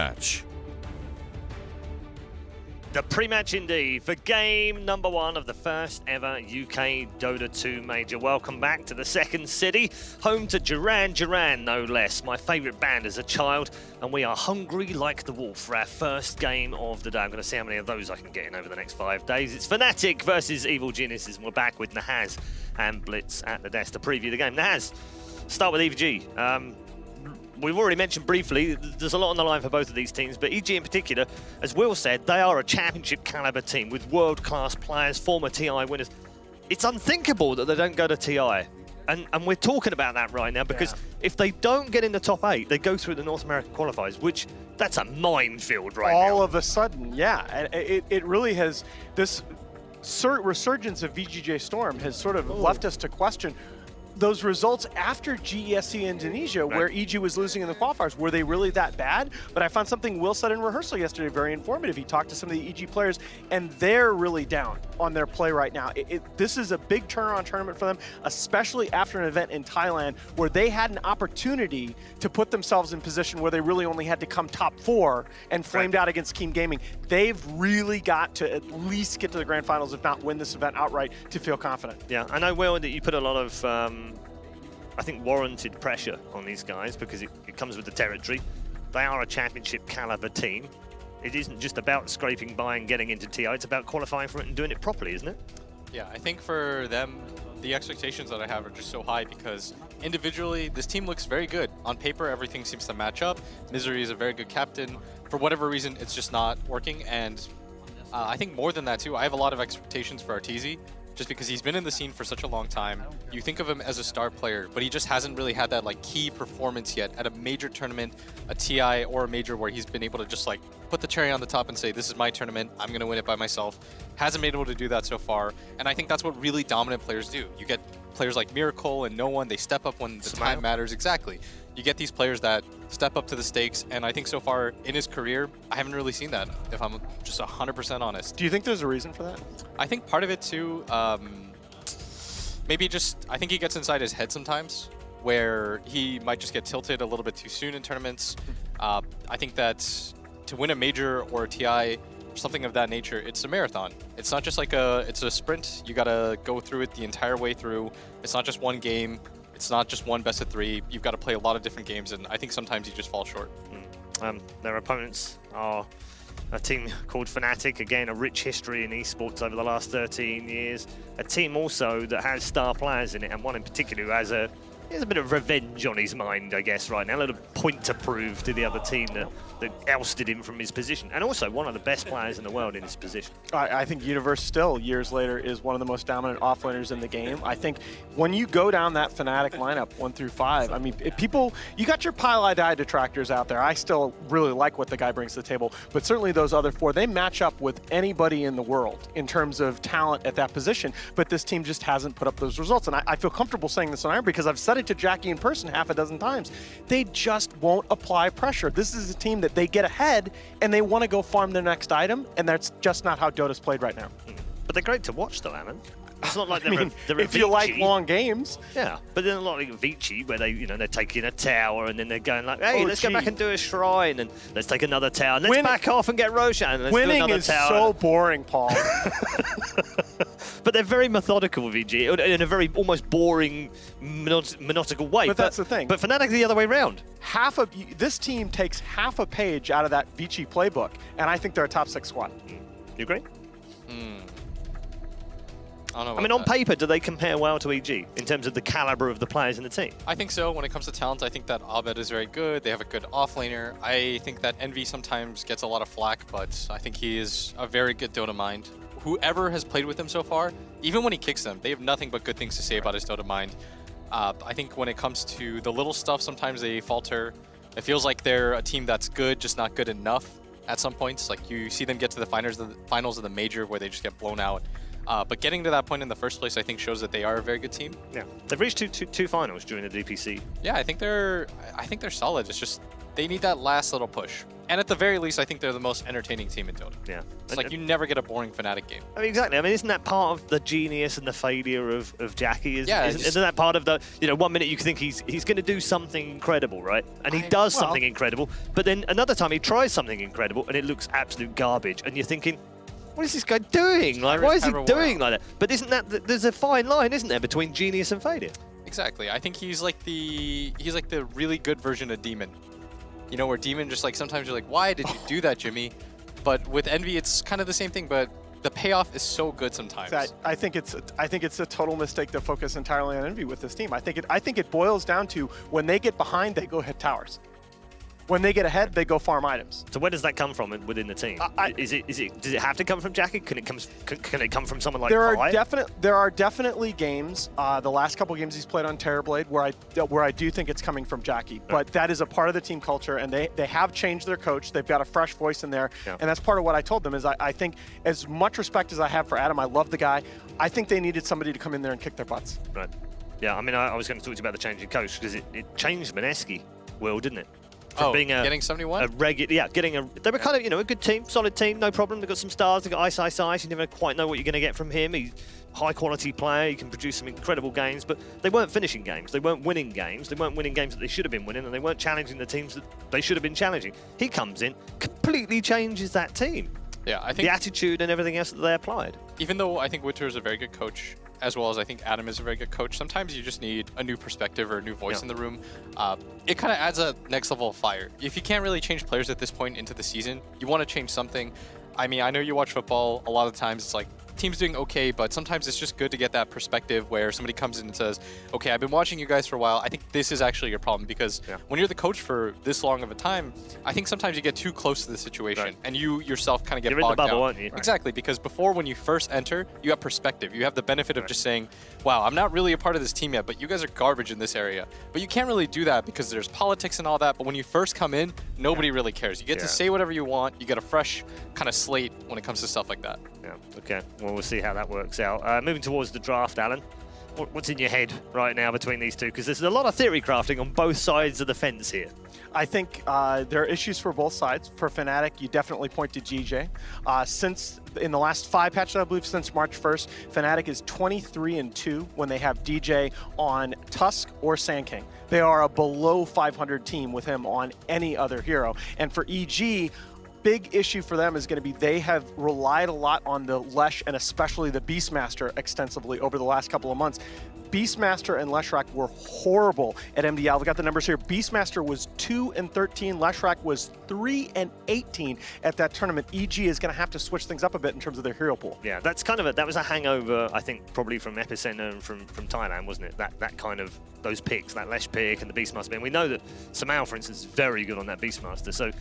pre-match. The pre-match indeed for game number 1 of the first ever UK Dota 2 major. Welcome back to the second city, home to Duran Duran, no less. My favourite band as a child, and we are hungry like the wolf for our first game of the day. I'm going to see how many of those I can get in over the next 5 days. It's Fnatic versus Evil Geniuses, and we're back with Nahaz and Blitz at the desk to preview the game. Nahaz, start with EVG. We've already mentioned briefly, there's a lot on the line for both of these teams, but EG in particular, as Will said, they are a championship caliber team with world-class players, former TI winners. It's unthinkable that they don't go to TI. And we're talking about that right now because if they don't get in the top 8, they go through the North American qualifiers, which that's a minefield right now. All of a sudden, yeah. And it really has, this resurgence of VGJ Storm has sort of left us to question those results after GESC Indonesia, where EG was losing in the qualifiers. Were they really that bad? But I found something Will said in rehearsal yesterday very informative. He talked to some of the EG players, and they're really down on their play right now. This is a big turnaround tournament for them, especially after an event in Thailand where they had an opportunity to put themselves in position where they really only had to come top 4 and flamed out against Keen Gaming. They've really got to at least get to the grand finals, if not win this event outright, to feel confident. Yeah, I know, Will, that you put a lot of I think warranted pressure on these guys because it comes with the territory. They are a championship caliber team. It isn't just about scraping by and getting into TI, it's about qualifying for it and doing it properly, isn't it? Yeah, I think for them, the expectations that I have are just so high because individually, this team looks very good. On paper, everything seems to match up. Misery is a very good captain. For whatever reason, it's just not working. And I think more than that too, I have a lot of expectations for Arteezy, just because he's been in the scene for such a long time. You think of him as a star player, but he just hasn't really had that like key performance yet at a major tournament, a TI or a major where he's been able to just like put the cherry on the top and say, this is my tournament, I'm gonna win it by myself. Hasn't been able to do that so far. And I think that's what really dominant players do. You get players like Miracle and No One, they step up when the time matters. Exactly. You get these players that step up to the stakes, and I think so far in his career, I haven't really seen that, if I'm just 100% honest. Do you think there's a reason for that? I think part of it too, maybe just, I think he gets inside his head sometimes, where he might just get tilted a little bit too soon in tournaments. I think that to win a major or a TI, something of that nature, it's a marathon. It's not just like it's a sprint. You gotta go through it the entire way through. It's not just one game. It's not just one best of 3. You've got to play a lot of different games, and I think sometimes you just fall short. Their opponents are a team called Fnatic, again, a rich history in esports over the last 13 years. A team also that has star players in it, and one in particular who has a bit of revenge on his mind, I guess, right now. A little point to prove to the other team that ousted him from his position. And also one of the best players in the world in his position. I think Universe still, years later, is one of the most dominant offlaners in the game. I think when you go down that Fnatic lineup, 1 through 5, I mean, you got your pile-I-die detractors out there. I still really like what the guy brings to the table. But certainly those other 4, they match up with anybody in the world in terms of talent at that position. But this team just hasn't put up those results. And I feel comfortable saying this on air because I've said it to Jackie in person half a dozen times. They just won't apply pressure. This is a team that they get ahead and they want to go farm their next item, and that's just not how Dota's played right now. But they're great to watch though, Ammon. It's not like they're if you like long games. Yeah, but they're not like Vici where they're taking a tower and then they're going like, hey, let's go back and do a shrine and let's take another tower and let's back off and get Roshan and let's do another tower. Winning is so boring, Paul. But they're very methodical, VG, in a very almost boring, monotonical way. But that's the thing. But Fnatic the other way around. This team takes half a page out of that Vici playbook, and I think they're a top 6 squad. You agree? I mean, on paper, do they compare well to EG in terms of the caliber of the players in the team? I think so. When it comes to talent, I think that Abed is very good. They have a good offlaner. I think that Envy sometimes gets a lot of flack, but I think he is a very good Dota mind. Whoever has played with him so far, even when he kicks them, they have nothing but good things to say about his Dota mind. I think when it comes to the little stuff, sometimes they falter. It feels like they're a team that's good, just not good enough at some points. Like you see them get to the finals of the major where they just get blown out. But getting to that point in the first place, I think, shows that they are a very good team. Yeah, they've reached two finals during the DPC. Yeah, I think they're solid. It's just They need that last little push. And at the very least, I think they're the most entertaining team in Dota. Yeah. It's like you never get a boring Fnatic game. I mean, exactly. I mean, isn't that part of the genius and the failure of Jackie? Isn't that part of the, 1 minute you think he's going to do something incredible, right? And he does something incredible, but then another time he tries something incredible and it looks absolute garbage. And you're thinking, what is this guy doing? Like, why is he doing like that? But isn't that, there's a fine line, isn't there, between genius and failure? Exactly. I think he's like the really good version of Demon. You know, where Demon just like, sometimes you're like, why did you do that, Jimmy? But with Envy, it's kind of the same thing, but the payoff is so good sometimes. I think it's a total mistake to focus entirely on Envy with this team. I think it boils down to when they get behind, they go hit towers. When they get ahead, they go farm items. So where does that come from within the team? Does it have to come from Jackie? Can it come from someone like There are definitely games. The last couple games he's played on Terrorblade where I do think it's coming from Jackie. But that is a part of the team culture, and they have changed their coach. They've got a fresh voice in there, and that's part of what I told them. Is I think as much respect as I have for Adam, I love the guy. I think they needed somebody to come in there and kick their butts. Right. Yeah. I mean, I was going to talk to you about the change in coach because it changed Mineski, Will, didn't it? Getting 71? They were kind of, a good team, solid team, no problem. They've got some stars, they've got Ice. You never quite know what you're going to get from him. He's a high-quality player, he can produce some incredible games, but they weren't finishing games. They weren't winning games. They weren't winning games that they should have been winning, and they weren't challenging the teams that they should have been challenging. He comes in, completely changes that team. Yeah, I think the attitude and everything else that they applied. Even though I think Winter is a very good coach, as well as I think Adam is a very good coach, sometimes you just need a new perspective or a new voice in the room. It kind of adds a next level of fire. If you can't really change players at this point into the season, you want to change something. I mean, I know you watch football, a lot of times it's like, team's doing okay, but sometimes it's just good to get that perspective where somebody comes in and says, okay, I've been watching you guys for a while. I think this is actually your problem, because when you're the coach for this long of a time, I think sometimes you get too close to the situation and you yourself kind of get bogged down. Aren't you? Exactly, because before, when you first enter, you have perspective. You have the benefit of just saying, wow, I'm not really a part of this team yet, but you guys are garbage in this area. But you can't really do that because there's politics and all that. But when you first come in, nobody really cares. You get to say whatever you want. You get a fresh kind of slate when it comes to stuff like that. Yeah, okay. Well, we'll see how that works out. Moving towards the draft, Alan. What's in your head right now between these two? Because there's a lot of theory crafting on both sides of the fence here. I think there are issues for both sides. For Fnatic, you definitely point to GJ. Since in the last 5 patches, I believe, since March 1st, Fnatic is 23-2 when they have DJ on Tusk or Sand King. They are a below 500 team with him on any other hero. And for EG, big issue for them is going to be they have relied a lot on the Lesh and especially the Beastmaster extensively over the last couple of months. Beastmaster and Leshrac were horrible at MDL. I've got the numbers here. Beastmaster was 2-13. Leshrac was 3-18 at that tournament. EG is going to have to switch things up a bit in terms of their hero pool. Yeah, that's kind of that was a hangover, I think, probably from Epicenter and from Thailand, wasn't it? That kind of those picks, that Lesh pick and the Beastmaster. And we know that Samao, for instance, is very good on that Beastmaster. So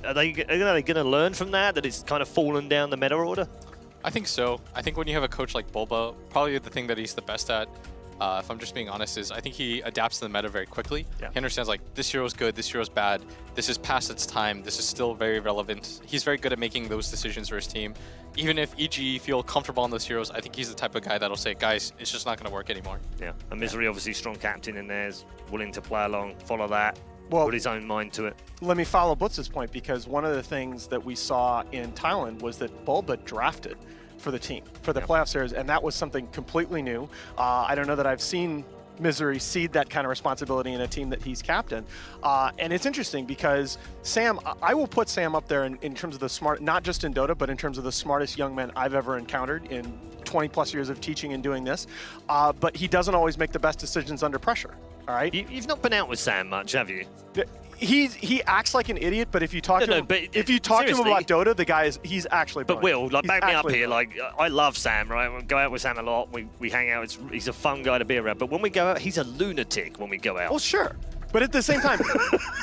are they going to learn from that it's kind of fallen down the meta order? I think so. I think when you have a coach like Bulba, probably the thing that he's the best at, if I'm just being honest, is I think he adapts to the meta very quickly. He understands, like, this hero's good, this hero's bad, this is past its time, this is still very relevant. He's very good at making those decisions for his team. Even if EG feel comfortable on those heroes, I think he's the type of guy that'll say, guys, it's just not going to work anymore. Yeah, and Misery, obviously strong captain in there, is willing to play along, follow that, put his own mind to it. Let me follow Blitz's point, because one of the things that we saw in Thailand was that Bulba drafted for the team, for the playoff series, and that was something completely new. I don't know that I've seen Misery cede that kind of responsibility in a team that he's captain. And it's interesting because Sam, I will put Sam up there in terms of the smart, not just in Dota, but in terms of the smartest young men I've ever encountered in 20 plus years of teaching and doing this. But he doesn't always make the best decisions under pressure. All right. You've not been out with Sam much, have you? He acts like an idiot, but if you talk to him, if you talk to him about Dota, the guy he's actually. But Will, like, back me up here. Like, I love Sam, right? We go out with Sam a lot. We hang out. He's a fun guy to be around. But when we go out, he's a lunatic. When we go out. Well, sure. But at the same time,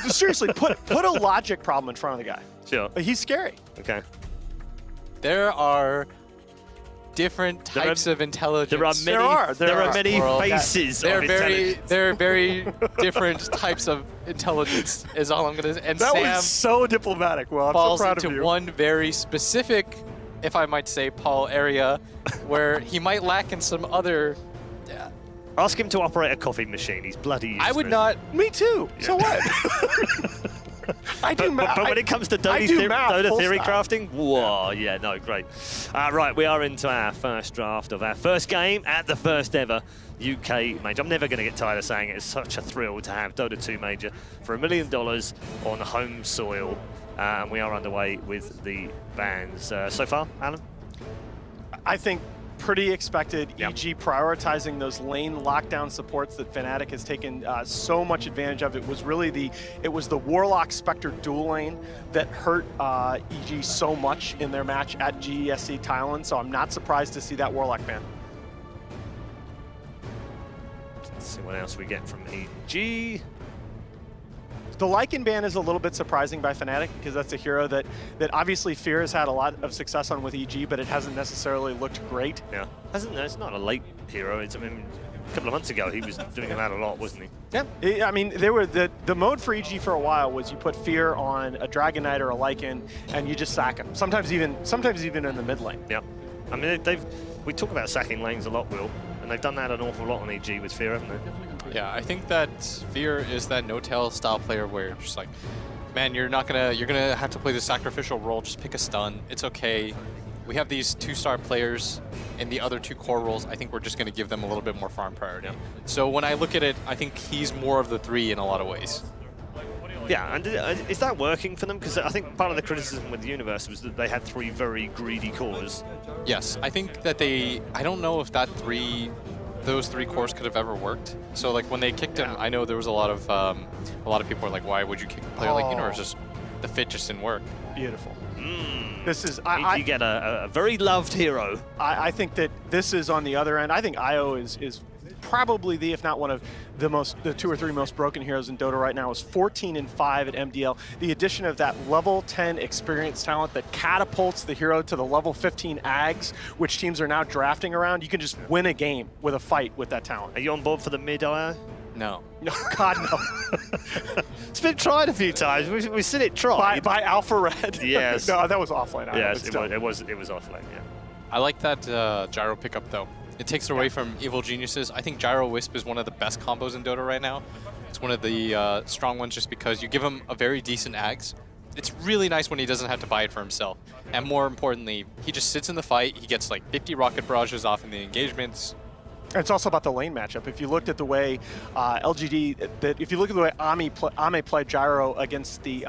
seriously, put a logic problem in front of the guy. Sure. But he's scary. Okay. There are different types of intelligence. There are many faces. There are very different types of intelligence. Is all I'm gonna. And that Sam was so diplomatic. Well, I'm falls so proud of into you. one very specific, if I might say, Paul area, where he might lack in some other. Ask him to operate a coffee machine. He's bloody useless. I would not. Me too. So what? I do math. But when it comes to I do math, Dota full theory stop. crafting, whoa, yeah, no, great. Right, we are into our first draft of our first game at the first ever UK Major. I'm never going to get tired of saying it. It's such a thrill to have Dota 2 Major for $1 million on home soil. And we are underway with the bans. So far, Alan? I think pretty expected. Yep. EG prioritizing those lane lockdown supports that Fnatic has taken so much advantage of. It was really the Warlock Spectre dual lane that hurt EG so much in their match at GESC Thailand. So I'm not surprised to see that Warlock ban. Let's see what else we get from EG. The Lycan ban is a little bit surprising by Fnatic because that's a hero that obviously Fear has had a lot of success on with EG, but it hasn't necessarily looked great. Yeah, it's not a late hero. I mean, a couple of months ago he was doing that a lot, wasn't he? Yeah, I mean, there were the mode for EG for a while was you put Fear on a Dragon Knight or a Lycan and you just sack him. Sometimes even in the mid lane. Yeah, I mean we talk about sacking lanes a lot, Will, and they've done that an awful lot on EG with Fear, haven't they? Yeah, I think that Fear is that no-tail style player where you're just like, man, you're gonna have to play the sacrificial role. Just pick a stun. It's okay. We have these 2-star players in the other 2 core roles. I think we're just gonna give them a little bit more farm priority. Yeah. So when I look at it, I think he's more of the 3 in a lot of ways. Yeah, and is that working for them? Because I think part of the criticism with the universe was that they had 3 very greedy cores. Yes, I think that I don't know if those 3 cores could have ever worked. So like when they kicked him, I know there was a lot of people were like, why would you kick a player like Universe? Just the fit just didn't work. Beautiful. This is You get a very loved hero. I think that this is on the other end. I think IO is probably if not one of the 2 or 3 most broken heroes in Dota right now. Is 14-5 at MDL. The addition of that level 10 experience talent that catapults the hero to the level 15 Ags, which teams are now drafting around. You can just win a game with a fight with that talent. Are you on board for the mid IO? No. No, God, no. It's been tried a few times. We've seen it tried. by Alpha Red. Yes. No, that was offline. Yes, it was offlane, yeah. I like that gyro pickup though. It takes it away from Evil Geniuses. I think Gyro Wisp is one of the best combos in Dota right now. It's one of the strong ones just because you give him a very decent Ags. It's really nice when he doesn't have to buy it for himself. And more importantly, he just sits in the fight. He gets like 50 rocket barrages off in the engagements. It's also about the lane matchup. If you looked at the way if you look at the way Ame played Gyro against the,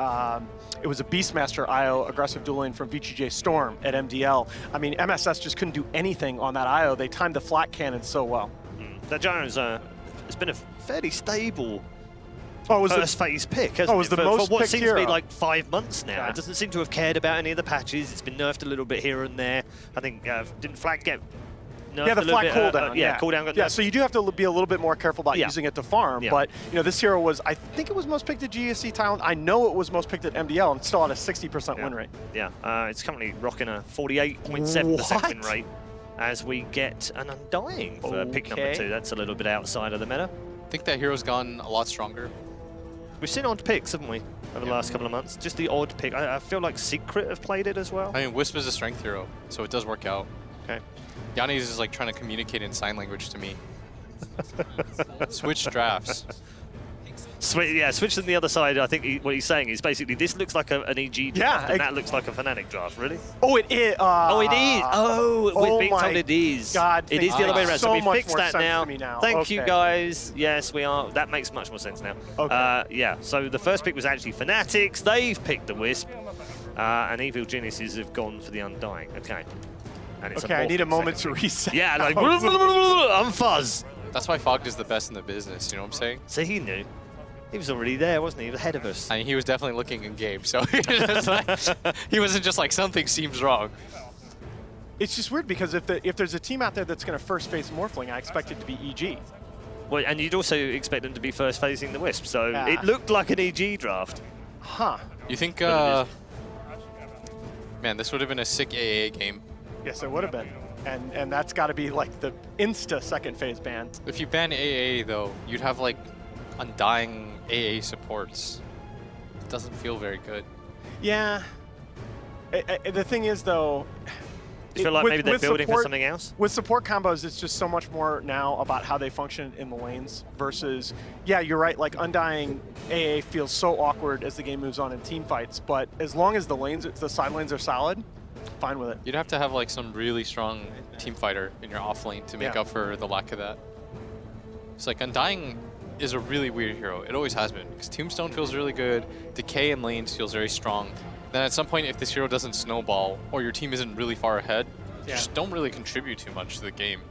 it was a Beastmaster IO aggressive duel lane from VGJ Storm at MDL. I mean, MSS just couldn't do anything on that IO. They timed the flat cannon so well. That Gyro's it's been a fairly stable first phase pick, hasn't it was it? the most for what picked seems hero. to be like 5 months now. Yeah. It doesn't seem to have cared about any of the patches. It's been nerfed a little bit here and there. I think, didn't Flag get nerfed Yeah, the a little flat bit? cooldown. Cooldown got yeah, nerfed. so you do have to be a little bit more careful about using it to farm. Yeah. But you know, this hero was, I think it was most picked at GSC Thailand. I know it was most picked at MDL and still had a 60% win rate. Yeah, it's currently rocking a 48.7% win What? rate as we get an Undying for pick number 2. That's a little bit outside of the meta. I think that hero's gotten a lot stronger. We've seen odd picks, haven't we, over the last couple of months? Just the odd pick. I feel like Secret have played it as well. I mean, Wisp is a strength hero, so it does work out. Okay. Yanni's is like trying to communicate in sign language to me. Switch drafts. Switch on the other side. I think what he's saying is basically this looks like an EG draft, and that looks like a Fnatic draft. Really? Oh, it is. Oh, it is. Oh, we're being told my it is. God, it is the other way around. So we much fixed more that sense now. to me now. Thank you, Okay. guys. Yes, we are. That makes much more sense now. Okay. Yeah. So the first pick was actually Fnatic's. They've picked the Wisp, and Evil Geniuses have gone for the Undying. Okay. And it's Okay, I need a moment to reset. Yeah, like unfuzz. That's why Fogged is the best in the business, you know what I'm saying? So he knew. He was already there, wasn't he? He was ahead of us. I mean, he was definitely looking in game, so he wasn't just like, something seems wrong. It's just weird because if there's a team out there that's going to first face Morphling, I expect it to be EG. Well, and you'd also expect them to be first facing the Wisp, so Yeah. it looked like an EG draft. Huh. You think, But man, this would have been a sick AA game. Yes, it would have been. And that's got to be like the insta second phase ban. If you ban AA, though, you'd have like Undying AA supports. It doesn't feel very good. Yeah. The thing is, though, You feel like maybe they're building for something else? With support combos, it's just so much more now about how they function in the lanes versus, yeah, you're right, like Undying AA feels so awkward as the game moves on in team fights, but as long as the side lanes are solid, fine with it. You'd have to have like some really strong team fighter in your off lane to make up for the lack of that. It's like Undying is a really weird hero. It always has been, because Tombstone feels really good, Decay in lanes feels very strong. Then at some point, if this hero doesn't snowball or your team isn't really far ahead, you just don't really contribute too much to the game.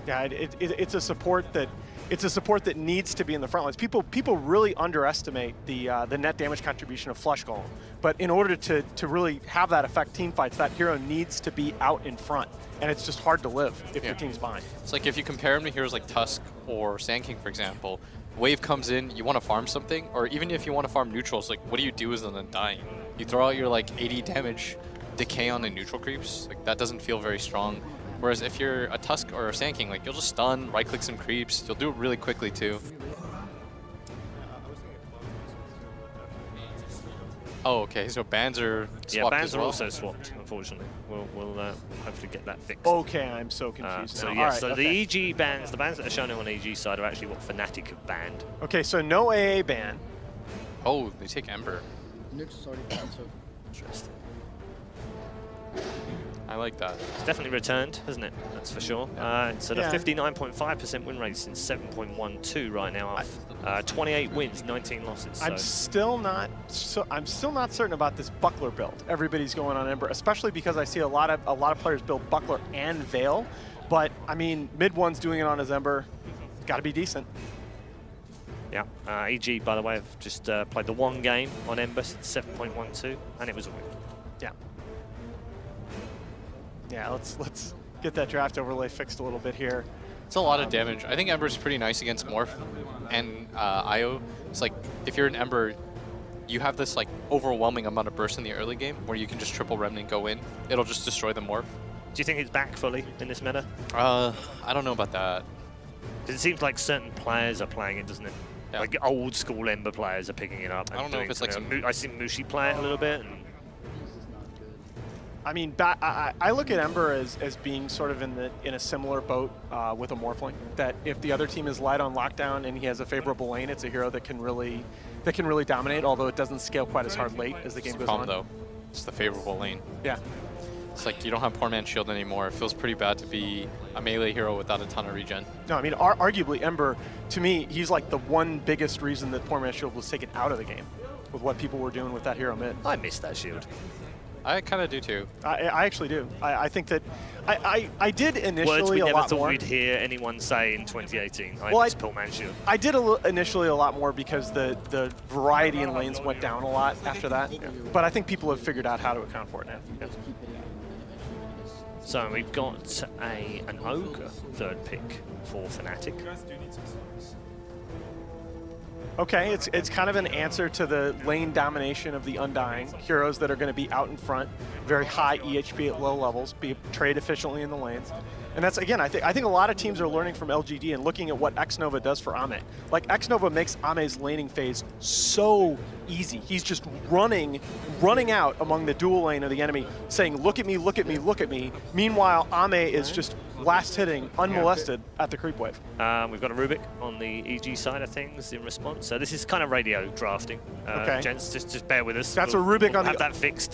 Yeah, it's a support that needs to be in the front lines. People really underestimate the net damage contribution of Flush Golem, but in order to really have that affect team fights, that hero needs to be out in front, and it's just hard to live if your team's behind. It's like if you compare him to heroes like Tusk or Sand King, for example, wave comes in, you want to farm something, or even if you want to farm neutrals, like what do you do as an Undying? You throw out your like 80 damage decay on the neutral creeps, like that doesn't feel very strong. Whereas if you're a Tusk or a Sand King, like you'll just stun, right click some creeps, you'll do it really quickly too. Oh, okay, so bans are swapped. Yeah, bans as well. are also swapped, unfortunately. We'll hopefully get that fixed. Okay, I'm so confused so now. yeah, All right, so okay. the EG bans, the bans that are shown on the EG side are actually what Fnatic have banned. Okay, so no AA ban. Oh, they take Ember. Nukes is already banned, so Interesting. I like that. It's definitely returned, hasn't it? That's for sure. Instead of 59.5% win rate since 7.12 right now. 28 wins, 19 losses. So. I'm still not certain about this Buckler build. Everybody's going on Ember, especially because I see a lot of players build Buckler and Veil. But I mean, mid one's doing it on his Ember. Got to be decent. Yeah. EG, by the way, have just played the one game on Ember since 7.12, and it was a win. Yeah. Yeah, let's get that draft overlay fixed a little bit here. It's a lot of damage. I think Ember's pretty nice against Morph and IO. It's like, if you're an Ember, you have this like overwhelming amount of burst in the early game where you can just triple Remnant go in. It'll just destroy the Morph. Do you think it's back fully in this meta? I don't know about that. Because it seems like certain players are playing it, doesn't it? Yeah. Like old school Ember players are picking it up. I don't know if it's like some... I see Mushi play it a little bit. And I mean, I look at Ember as being sort of in a similar boat with a Morphling. That if the other team is light on lockdown and he has a favorable lane, it's a hero that can really dominate. Although it doesn't scale quite as hard late as the game goes on. Though, it's the favorable lane. Yeah. It's like you don't have Poor Man's Shield anymore. It feels pretty bad to be a melee hero without a ton of regen. No, I mean, arguably Ember, to me, he's like the one biggest reason that Poor Man's Shield was taken out of the game with what people were doing with that hero mid. I missed that shield. I kind of do too. I actually do. I think that I did initially Words we a never lot thought more. we'd hear anyone say in 2018. I Well, missed Poor Man's Shield. I did initially a lot more because the variety in lanes went down a lot after that. Yeah. But I think people have figured out how to account for it now. just keep hitting him. So we've got an Ogre third pick for Fnatic. Okay, it's kind of an answer to the lane domination of the Undying. Heroes that are going to be out in front, very high EHP at low levels, be trade efficiently in the lanes. And that's, again, I think a lot of teams are learning from LGD and looking at what Xnova does for Ame. Like, Xnova makes Ame's laning phase so easy. He's just running out among the dual lane of the enemy, saying, look at me, look at me, look at me. Meanwhile, Ame is just last hitting, unmolested at the creep wave. We've got a Rubik on the EG side of things in response. So this is kind of radio drafting. Okay. Gents, just bear with us. That's a Rubik we'll on have the... that fixed.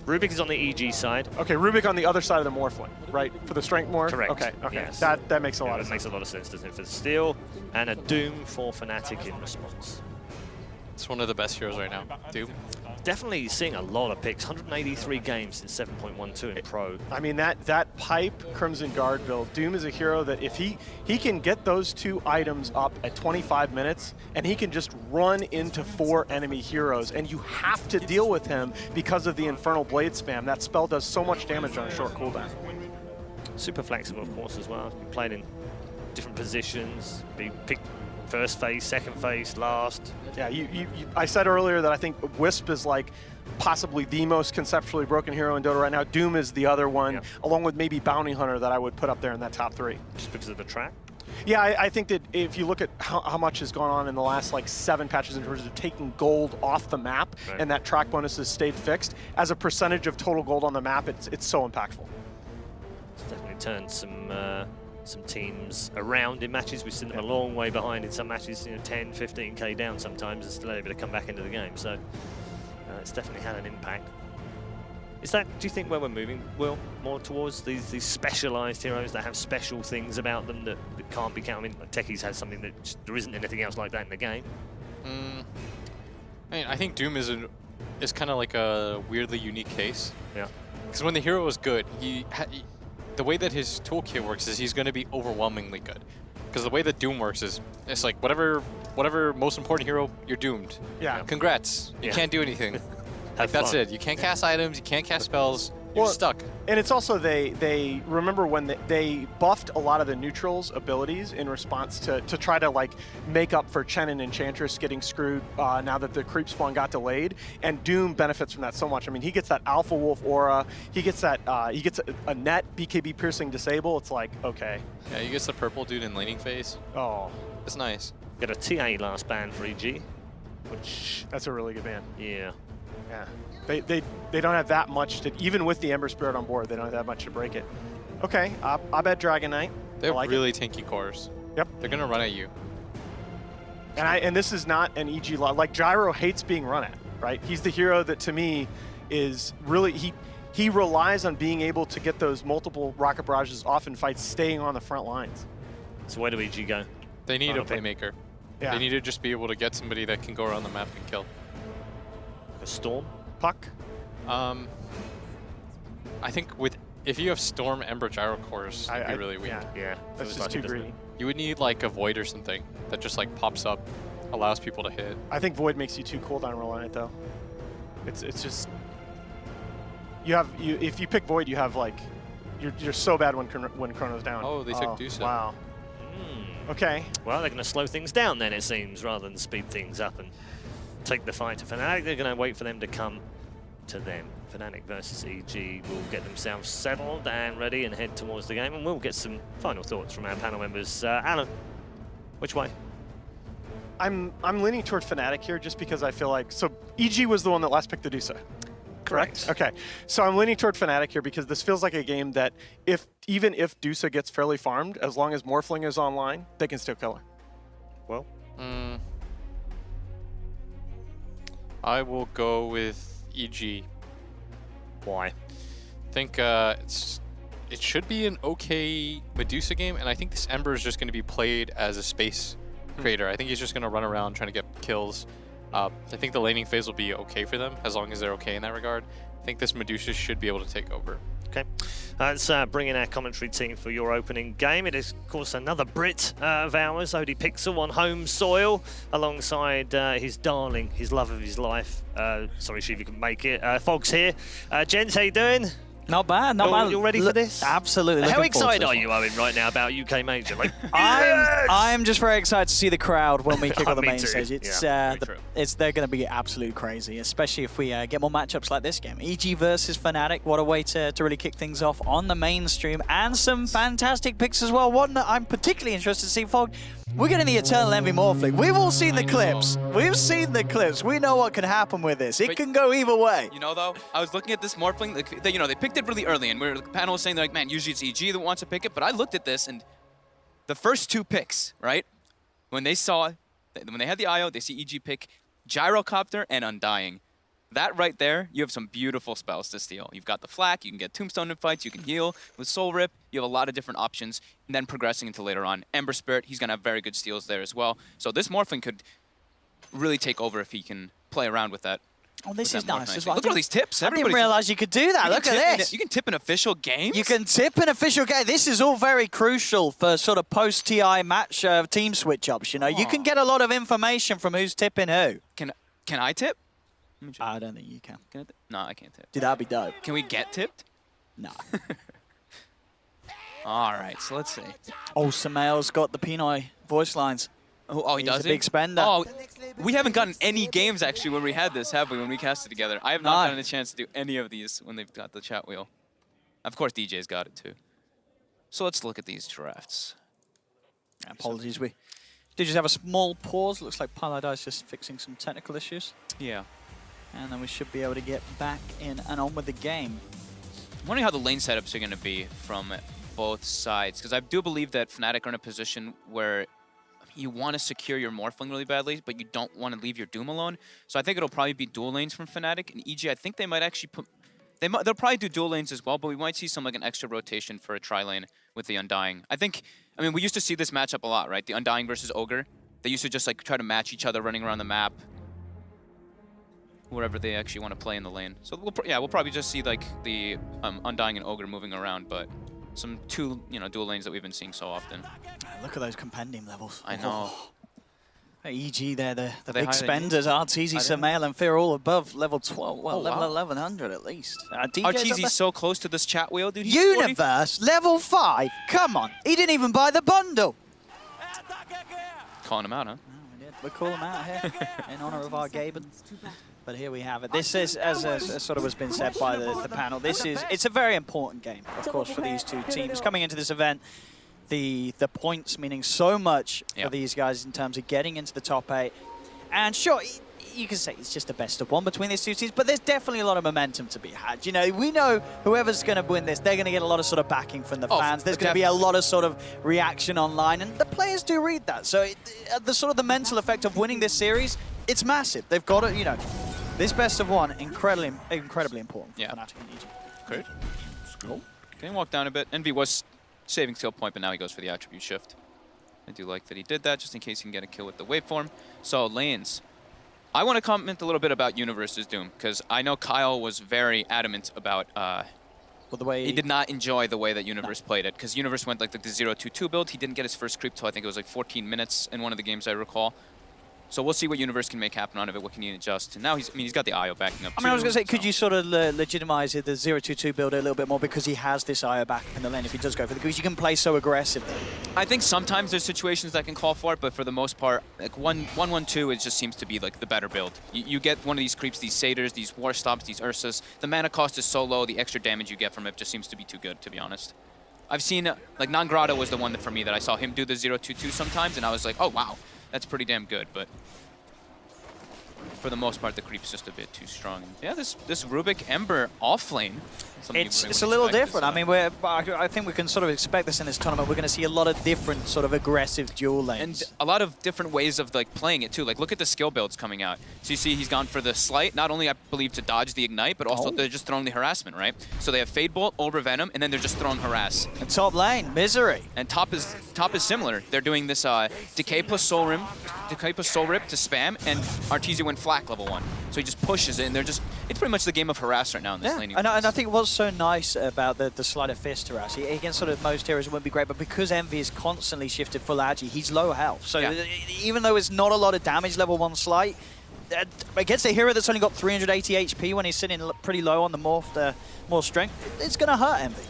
Rubik is on the EG side. Okay, Rubik on the other side of the Morphlin, right? For the strength morph? Correct. Okay, okay. Yes. That makes a lot That of makes sense. a lot of sense, doesn't it? For the steal and a Doom for Fnatic in response. It's one of the best heroes right now. Doom. Definitely seeing a lot of picks. 183 games since 7.12 in Pro. I mean, that pipe Crimson Guard build, Doom is a hero that if he can get those two items up at 25 minutes and he can just run into 4 enemy heroes and you have to deal with him because of the Infernal Blade spam. That spell does so much damage on a short cooldown. Super flexible, of course, as well. Been played in different positions. Be picked first phase, second phase, last. Yeah, I said earlier that I think Wisp is like possibly the most conceptually broken hero in Dota right now. Doom is the other one, along with maybe Bounty Hunter that I would put up there in that top 3. Just because of the track? Yeah, I think that if you look at how much has gone on in the last like 7 patches in terms of taking gold off the map, and that track bonus has stayed fixed, as a percentage of total gold on the map, it's so impactful. It's definitely turned some teams around in matches. We've seen them a long way behind in some matches, 10, 15k down sometimes, and still able to come back into the game. So it's definitely had an impact. Is that, do you think, where we're moving, Will, more towards these specialised heroes that have special things about them that can't be counted? I mean, like Techies has something that there isn't anything else like that in the game. I mean, I think Doom is kind of like a weirdly unique case. Yeah. Because when the hero is good, the way that his toolkit works is he's going to be overwhelmingly good. Because the way that Doom works is, it's like whatever most important hero, you're doomed. Yeah. Congrats. You can't do anything. Have That's fun. it. You can't cast items. You can't cast spells. You're stuck. And it's also they remember when they buffed a lot of the neutrals' abilities in response to try to like make up for Chen and Enchantress getting screwed now that the creep spawn got delayed. And Doom benefits from that so much. I mean, he gets that Alpha Wolf aura. He gets that he gets a net BKB piercing disable. It's like, okay. Yeah, he gets the purple dude in laning phase. Oh, It's nice. Got a TA last ban for EG, which that's a really good ban. yeah. Yeah, they don't have that much to, even with the Ember Spirit on board, they don't have that much to break it. Okay, I bet Dragon Knight. They have like really tanky cores. Yep. They're gonna run at you. And this is not an EG like Gyro hates being run at, right? He's the hero that to me is really he relies on being able to get those multiple rocket barrages off in fights, staying on the front lines. So where do EG go? They need a Final pick. playmaker. Yeah. They need to just be able to get somebody that can go around the map and kill. A Storm? Puck. I think if you have Storm, Ember, Gyro cores, it'd be really weak. Yeah. That's feels just like too it, doesn't it? greedy. You would need like a Void or something that just like pops up, allows people to hit. I think Void makes you too cooldown reliant though. It's just if you pick Void, you have like you're so bad when Chrono's down. Oh, they took Dusa. Wow. Okay. Well, they're going to slow things down then, it seems, rather than speed things up and take the fight to Fnatic. They're going to wait for them to come to them. Fnatic versus EG will get themselves settled and ready and head towards the game, and we'll get some final thoughts from our panel members. Alan, which way? I'm leaning toward Fnatic here just because I feel like, so EG was the one that last picked the Dusa. Correct. Okay, so I'm leaning toward Fnatic here because this feels like a game that even if Dusa gets fairly farmed, as long as Morphling is online, they can still kill her. Well, I will go with EG. why? I think it should be an okay Medusa game, and I think this Ember is just going to be played as a space creator. I think he's just going to run around trying to get kills. I think the laning phase will be okay for them, as long as they're okay in that regard. I think this Medusa should be able to take over. Okay, let's bring in our commentary team for your opening game. It is, of course, another Brit of ours, Odie Pixel, on home soil, alongside his darling, his love of his life. Sorry, Shiva couldn't make it. Fog's here. Gents, how you doing? Not bad, not bad. You ready for this? Absolutely. How looking forward excited to are this you, Owen, right now about UK Major? Like, I'm just very excited to see the crowd when we kick off the Me main too. stage. It's Yeah, very true. they're going to be absolutely crazy, especially if we get more matchups like this game. EG versus Fnatic, what a way to really kick things off on the mainstream, and some fantastic picks as well. One that I'm particularly interested to see, Fog. We're getting the Eternal Envy Morphling. We've all seen the clips. We've seen the clips. We know what can happen with this. It can go either way. You know, though, I was looking at this Morphling. They picked it really early, and the panel was saying, like, man, usually it's EG that wants to pick it. But I looked at this, and the first two picks, right? When they had the IO, they see EG pick Gyrocopter and Undying. That right there, you have some beautiful spells to steal. You've got the Flak, you can get Tombstone in fights, you can heal with Soul Rip. You have a lot of different options. And then progressing into later on, Ember Spirit, he's going to have very good steals there as well. So this Morphling could really take over if he can play around with that. Oh, this with is that nice Morphling. as well. Look at all these tips. I didn't realize you could do that. Look at this. You can tip an official game. You can tip an official game. This is all very crucial for sort of post-TI match team switch-ups, you know. You can get a lot of information from who's tipping who. Can I tip? I don't think you can. No, I can't tip. Dude, that'd be dope. Can we get tipped? No. All right, so let's see. Oh, Samael's got the Pinoy voice lines. Oh, he He's does a big spender. Oh, we haven't gotten any games, actually, when we had this, have we, when we cast it together? I have not gotten a chance to do any of these when they've got the chat wheel. Of course, DJ's got it, too. So let's look at these drafts. Apologies, we did just have a small pause. Looks like Paladai's just fixing some technical issues. Yeah. And then we should be able to get back in and on with the game. I'm wondering how the lane setups are going to be from both sides, because I do believe that Fnatic are in a position where you want to secure your Morphling really badly, but you don't want to leave your Doom alone. So I think it'll probably be dual lanes from Fnatic. And EG, I think they might actually put... They'll probably do dual lanes as well, but we might see some like an extra rotation for a tri-lane with the Undying. I mean, we used to see this matchup a lot, right? The Undying versus Ogre. They used to just like try to match each other running around the map, wherever they actually want to play in the lane. So we'll probably just see like the Undying and Ogre moving around, but some dual lanes that we've been seeing so often. Look at those compendium levels. I know. EG there, the big higher than spenders, Arteezy, Samael, and Fear all above level 12, well, level 1100 at least. Arteezy's so close to this chat wheel, dude. He's Universe, level 5, come on. He didn't even buy the bundle. calling him out, huh? Oh, we did. We're calling him out here in honor of our Gaben. But here we have it. This is, as sort of has been said by the panel, it's a very important game, of course, for these two teams. Coming into this event, the points meaning so much for these guys in terms of getting into the top 8. And sure, you can say it's just a best of one between these two teams, but there's definitely a lot of momentum to be had. You know, we know whoever's going to win this, they're going to get a lot of sort of backing from the fans. There's going to be a lot of sort of reaction online, and the players do read that. So the sort of the mental effect of winning this series, it's massive. They've got to, you know, this best of one, incredibly important for Fnatic and EG. Great. Cool. Can he walk down a bit? Envy was saving skill point, but now he goes for the attribute shift. I do like that he did that, just in case he can get a kill with the waveform. So lanes. I want to comment a little bit about Universe's Doom, because I know Kyle was very adamant about the way he did not enjoy the way that Universe played it, because Universe went like the 0-2-2 build. He didn't get his first creep till I think it was like 14 minutes in one of the games I recall. So we'll see what Universe can make happen out of it. What can he adjust? And now he's got the IO backing up. I mean, I was going to say, could you sort of legitimize the 0-2-2 build a little bit more because he has this IO back in the lane if he does go for the, because you can play so aggressively. I think sometimes there's situations that can call for it, but for the most part, like 1-1-2, it just seems to be like the better build. You get one of these creeps, these Satyrs, these War Stops, these Ursas. The mana cost is so low, the extra damage you get from it just seems to be too good, to be honest. I've seen, like Nangrata was the one that for me that I saw him do the 0-2-2 sometimes, and I was like, oh wow, that's pretty damn good, but for the most part, the creep's just a bit too strong. Yeah, this Rubik Ember off lane. It's a little different. I mean, I think we can sort of expect this in this tournament. We're going to see a lot of different sort of aggressive dual lanes. And a lot of different ways of like playing it too. Like look at the skill builds coming out. So you see he's gone for the Slight, not only I believe to dodge the Ignite, but also they're just throwing the harassment, right? So they have Fade Bolt, Ultra Venom, and then they're just throwing Harass. And top lane, Misery. And top is similar. They're doing this Decay plus Soul Rip to spam, and Arteezy went Flak level 1. So he just pushes it, and it's pretty much the game of Harass right now in this laning. And I think what's so nice about the Sleight of Fist Harass, against sort of most heroes it wouldn't be great, but because Envy is constantly shifted full agi, he's low health. So even though it's not a lot of damage level 1 Slight, against a hero that's only got 380 HP when he's sitting pretty low on the more strength, it's going to hurt Envy.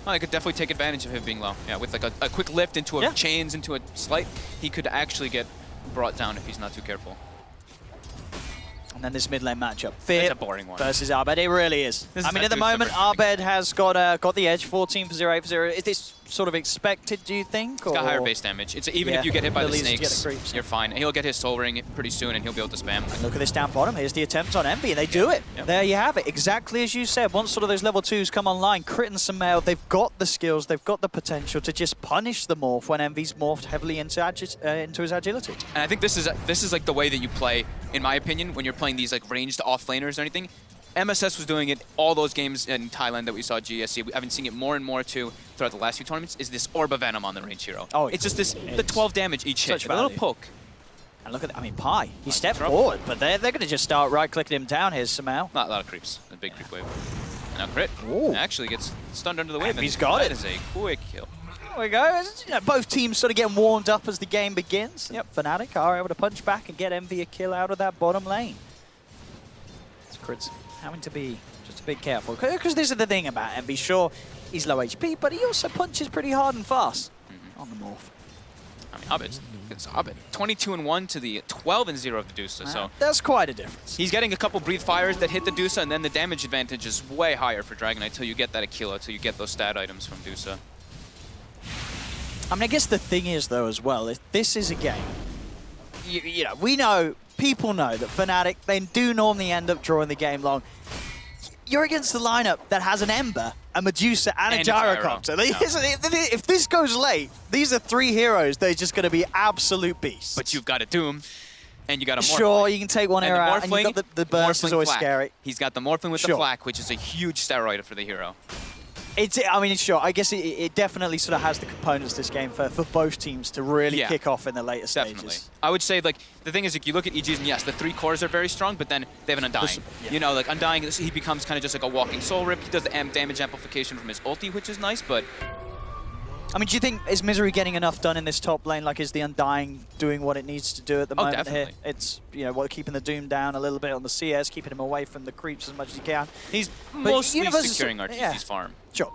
Well, I could definitely take advantage of him being low. Yeah, with like a quick lift into a chains, into a Slight, he could actually get brought down if he's not too careful. And then this mid lane matchup, Fear a boring one. versus Abed. It really is. I mean, at the moment, Abed has got the edge, 14 for 0, 8 for 0. Is this sort of expected, do you think? He's got higher base damage. Even if you get hit by the snakes, you're fine. He'll get his Soul Ring pretty soon, and he'll be able to spam. And look at this down bottom. Here's the attempt on Envy, and they do it. There you have it. Exactly as you said. Once sort of those level 2s come online, Crit and Samael, they've got the skills, they've got the potential to just punish the morph when Envy's morphed heavily into his agility. And I think this is like the way that you play, in my opinion, when you're playing these like ranged off-laners or anything. MSS was doing it all those games in Thailand that we saw GSC. I've been seeing it more and more too throughout the last few tournaments, is this Orb of Venom on the range hero. Oh, it's just the 12 damage each hit, a little poke. And look at that, I mean, Pi, he stepped forward, but they're going to just start right-clicking him down here, Samael. Not a lot of creeps, a big creep wave. Now Crit actually gets stunned under the wave. He's got it. That is a quick kill. There we go. You know, both teams sort of getting warmed up as the game begins. Yep, Fnatic are able to punch back and get Envy a kill out of that bottom lane. Crit's having to be just a bit careful, because this is the thing about Envy. Sure, he's low HP, but he also punches pretty hard and fast on the morph. I mean, Abed, 22-1 to the 12-0 of the Dusa, so that's quite a difference. He's getting a couple Breathe Fires that hit the Dusa, and then the damage advantage is way higher for Dragon Knight till you get that Aquila, till you get those stat items from Dusa. I mean, I guess the thing is, though, as well, if this is a game, you know, people know that Fnatic, they do normally end up drawing the game long. you're against the lineup that has an Ember, a Medusa, and a And a gyro. Gyrocopter. Yeah. If this goes late, these are 3 heroes. They're just going to be absolute beasts. But you've got a Doom, and you got a Morphling. Sure, you can take one And arrow the out, and you've got the burst is always Flak. scary. He's got the Morphling with Sure. the Flak, which is a huge steroid for the hero. I mean, sure. I guess it definitely sort of has the components this game for both teams to really Yeah, kick off in the later Definitely. stages. I would say, like, the thing is, like, you look at EG's, and yes, the 3 cores are very strong, but then they have an Undying. Yeah. You know, like, Undying, he becomes kind of just like a walking soul rip. He does the damage amplification from his ulti, which is nice, but... I mean, do you think, is Misery getting enough done in this top lane? Like, is the Undying doing what it needs to do at the moment definitely. here? It's, you know, keeping the Doom down a little bit on the CS, keeping him away from the creeps as much as he can. He's But mostly Universe is- securing RTC's yeah. farm. Sure.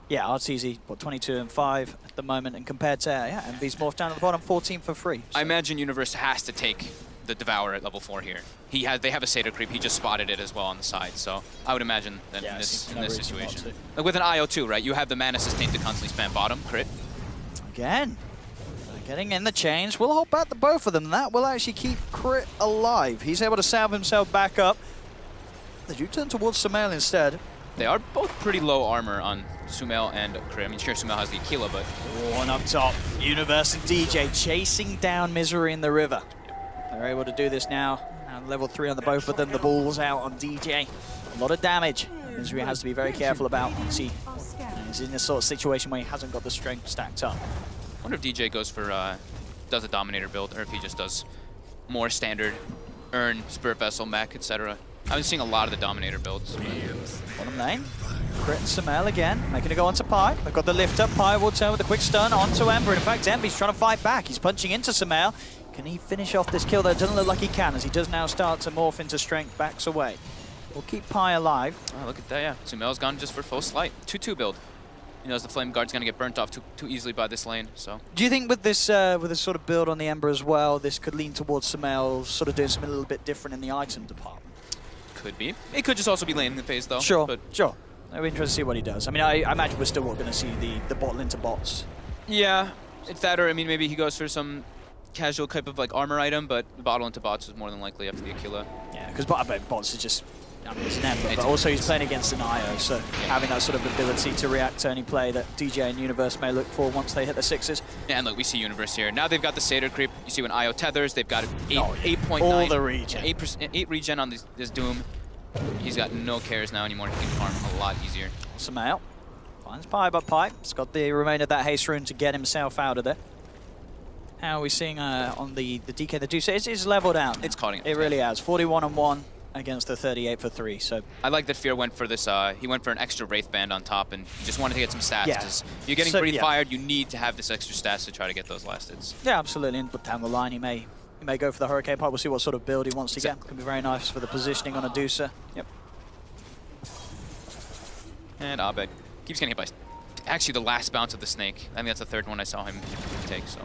Yeah, RTZ, 22 and 5 at the moment, and compared to, MV's morphed down to the bottom, 14 for free. I imagine Universe has to take the Devourer at level 4 here. They have a Satyr creep. He just spotted it as well on the side. So I would imagine that Yeah, in this no reason not situation, to. like with an IO too, right? You have the mana sustain to constantly spam bottom crit. Again, getting in the chains. We'll hold back the both of them. That will actually keep Crit alive. He's able to salve himself back up. They do turn towards Sumail instead. They are both pretty low armor on Sumail and Crit. I mean, sure, Sumail has the Aquila, but One up top. Universe and DJ chasing down Misery in the river. They're able to do this now. And level 3 on the both of them. The ball's out on DJ. A lot of damage. Misery has to be very careful about once he's in this sort of situation where he hasn't got the strength stacked up. I wonder if DJ goes for does a Dominator build, or if he just does more standard Urn, Spirit Vessel, Mech, etc. I've been seeing a lot of the Dominator builds. Bottom lane. Crit and Sumail again, making it go onto Pi. They've got the lift up. Pi will turn with a quick stun onto Ember. In fact, Ember's trying to fight back. He's punching into Sumail. Can he finish off this kill? That doesn't look like he can, as he does now start to morph into strength, backs away. We'll keep Pi alive. Oh, look at that, yeah. Sumail's gone just for full slight. 2-2 build. He knows the Flame Guard's going to get burnt off too easily by this lane, so... Do you think with this sort of build on the Ember as well, this could lean towards Sumail sort of doing something a little bit different in the item department? Could be. It could just also be laning the phase, though. Sure, But sure. I'll be interested to see what he does. I mean, I imagine we're still going to see the bottle into bots. yeah, it's that, or I mean, maybe he goes for some casual type of like armor item, but the bottle into bots is more than likely after the Aquila. Yeah, because bots are just... I mean, it's an Ember, It's but also he's playing against an IO, so having that sort of ability to react to any play that DJ and Universe may look for once they hit the 6s. Yeah, and look, we see Universe here. Now they've got the Satyr creep. You see when IO tethers, they've got 8.9. all the regen. 8 regen on this Doom. He's got no cares now anymore. He can farm a lot easier. Sumail finds Pi, but Pi has got the remainder of that haste rune to get himself out of there. How are we seeing on the DK? The Deuce it's leveled out. It's caught him. It really has. 41 and 1 against the 38 for 3. So I like that Fear went for this. He went for an extra Wraith Band on top and just wanted to get some stats. Yeah. 'Cause you're getting So, pretty yeah. fired. You need to have this extra stats to try to get those last hits. yeah, absolutely. And down the line, he may go for the Hurricane Pipe. We'll see what sort of build he wants to get. Could be very nice for the positioning on a Deucer. Yep. And Abed keeps getting hit by actually the last bounce of the snake. I think that's the third one I saw him take. So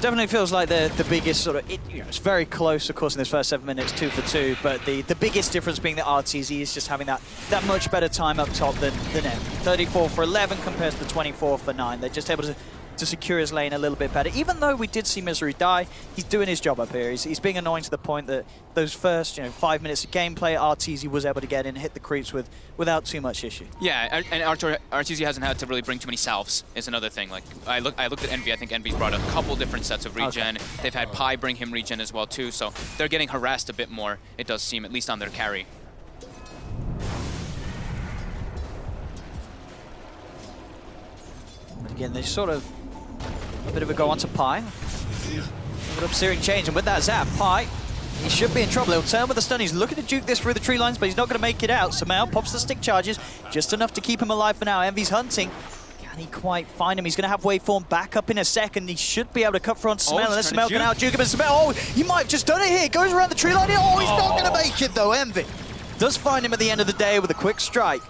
Definitely feels like the biggest sort of, it's very close, of course, in this first 7 minutes, 2 for 2, but the biggest difference being that RTZ is just having that much better time up top than M. 34 for 11 compared to the 24 for 9. They're just able to secure his lane a little bit better. Even though we did see Misery die, he's doing his job up here. He's being annoying to the point that those first 5 minutes of gameplay, RTZ was able to get in, hit the creeps without too much issue. yeah, and RTZ hasn't had to really bring too many salves. Is another thing. Like I looked at Envy. I think Envy's brought a couple different sets of regen. Okay. They've had Pi bring him regen as well too. So they're getting harassed a bit more. It does seem, at least on their carry. But again, there's sort of a bit of a go onto Pi. A bit of searing change, and with that zap, Pi, he should be in trouble. He'll turn with the stun. He's looking to juke this through the tree lines, but he's not going to make it out. Sumail pops the stick charges, just enough to keep him alive for now. Envy's hunting. Can he quite find him? He's going to have waveform back up in a second. He should be able to cut through onto Sumail, unless Sumail can out-juke him. And Sumail, oh, he might have just done it here. Goes around the tree line. Oh, he's not going to make it, though. Envy does find him at the end of the day with a quick strike.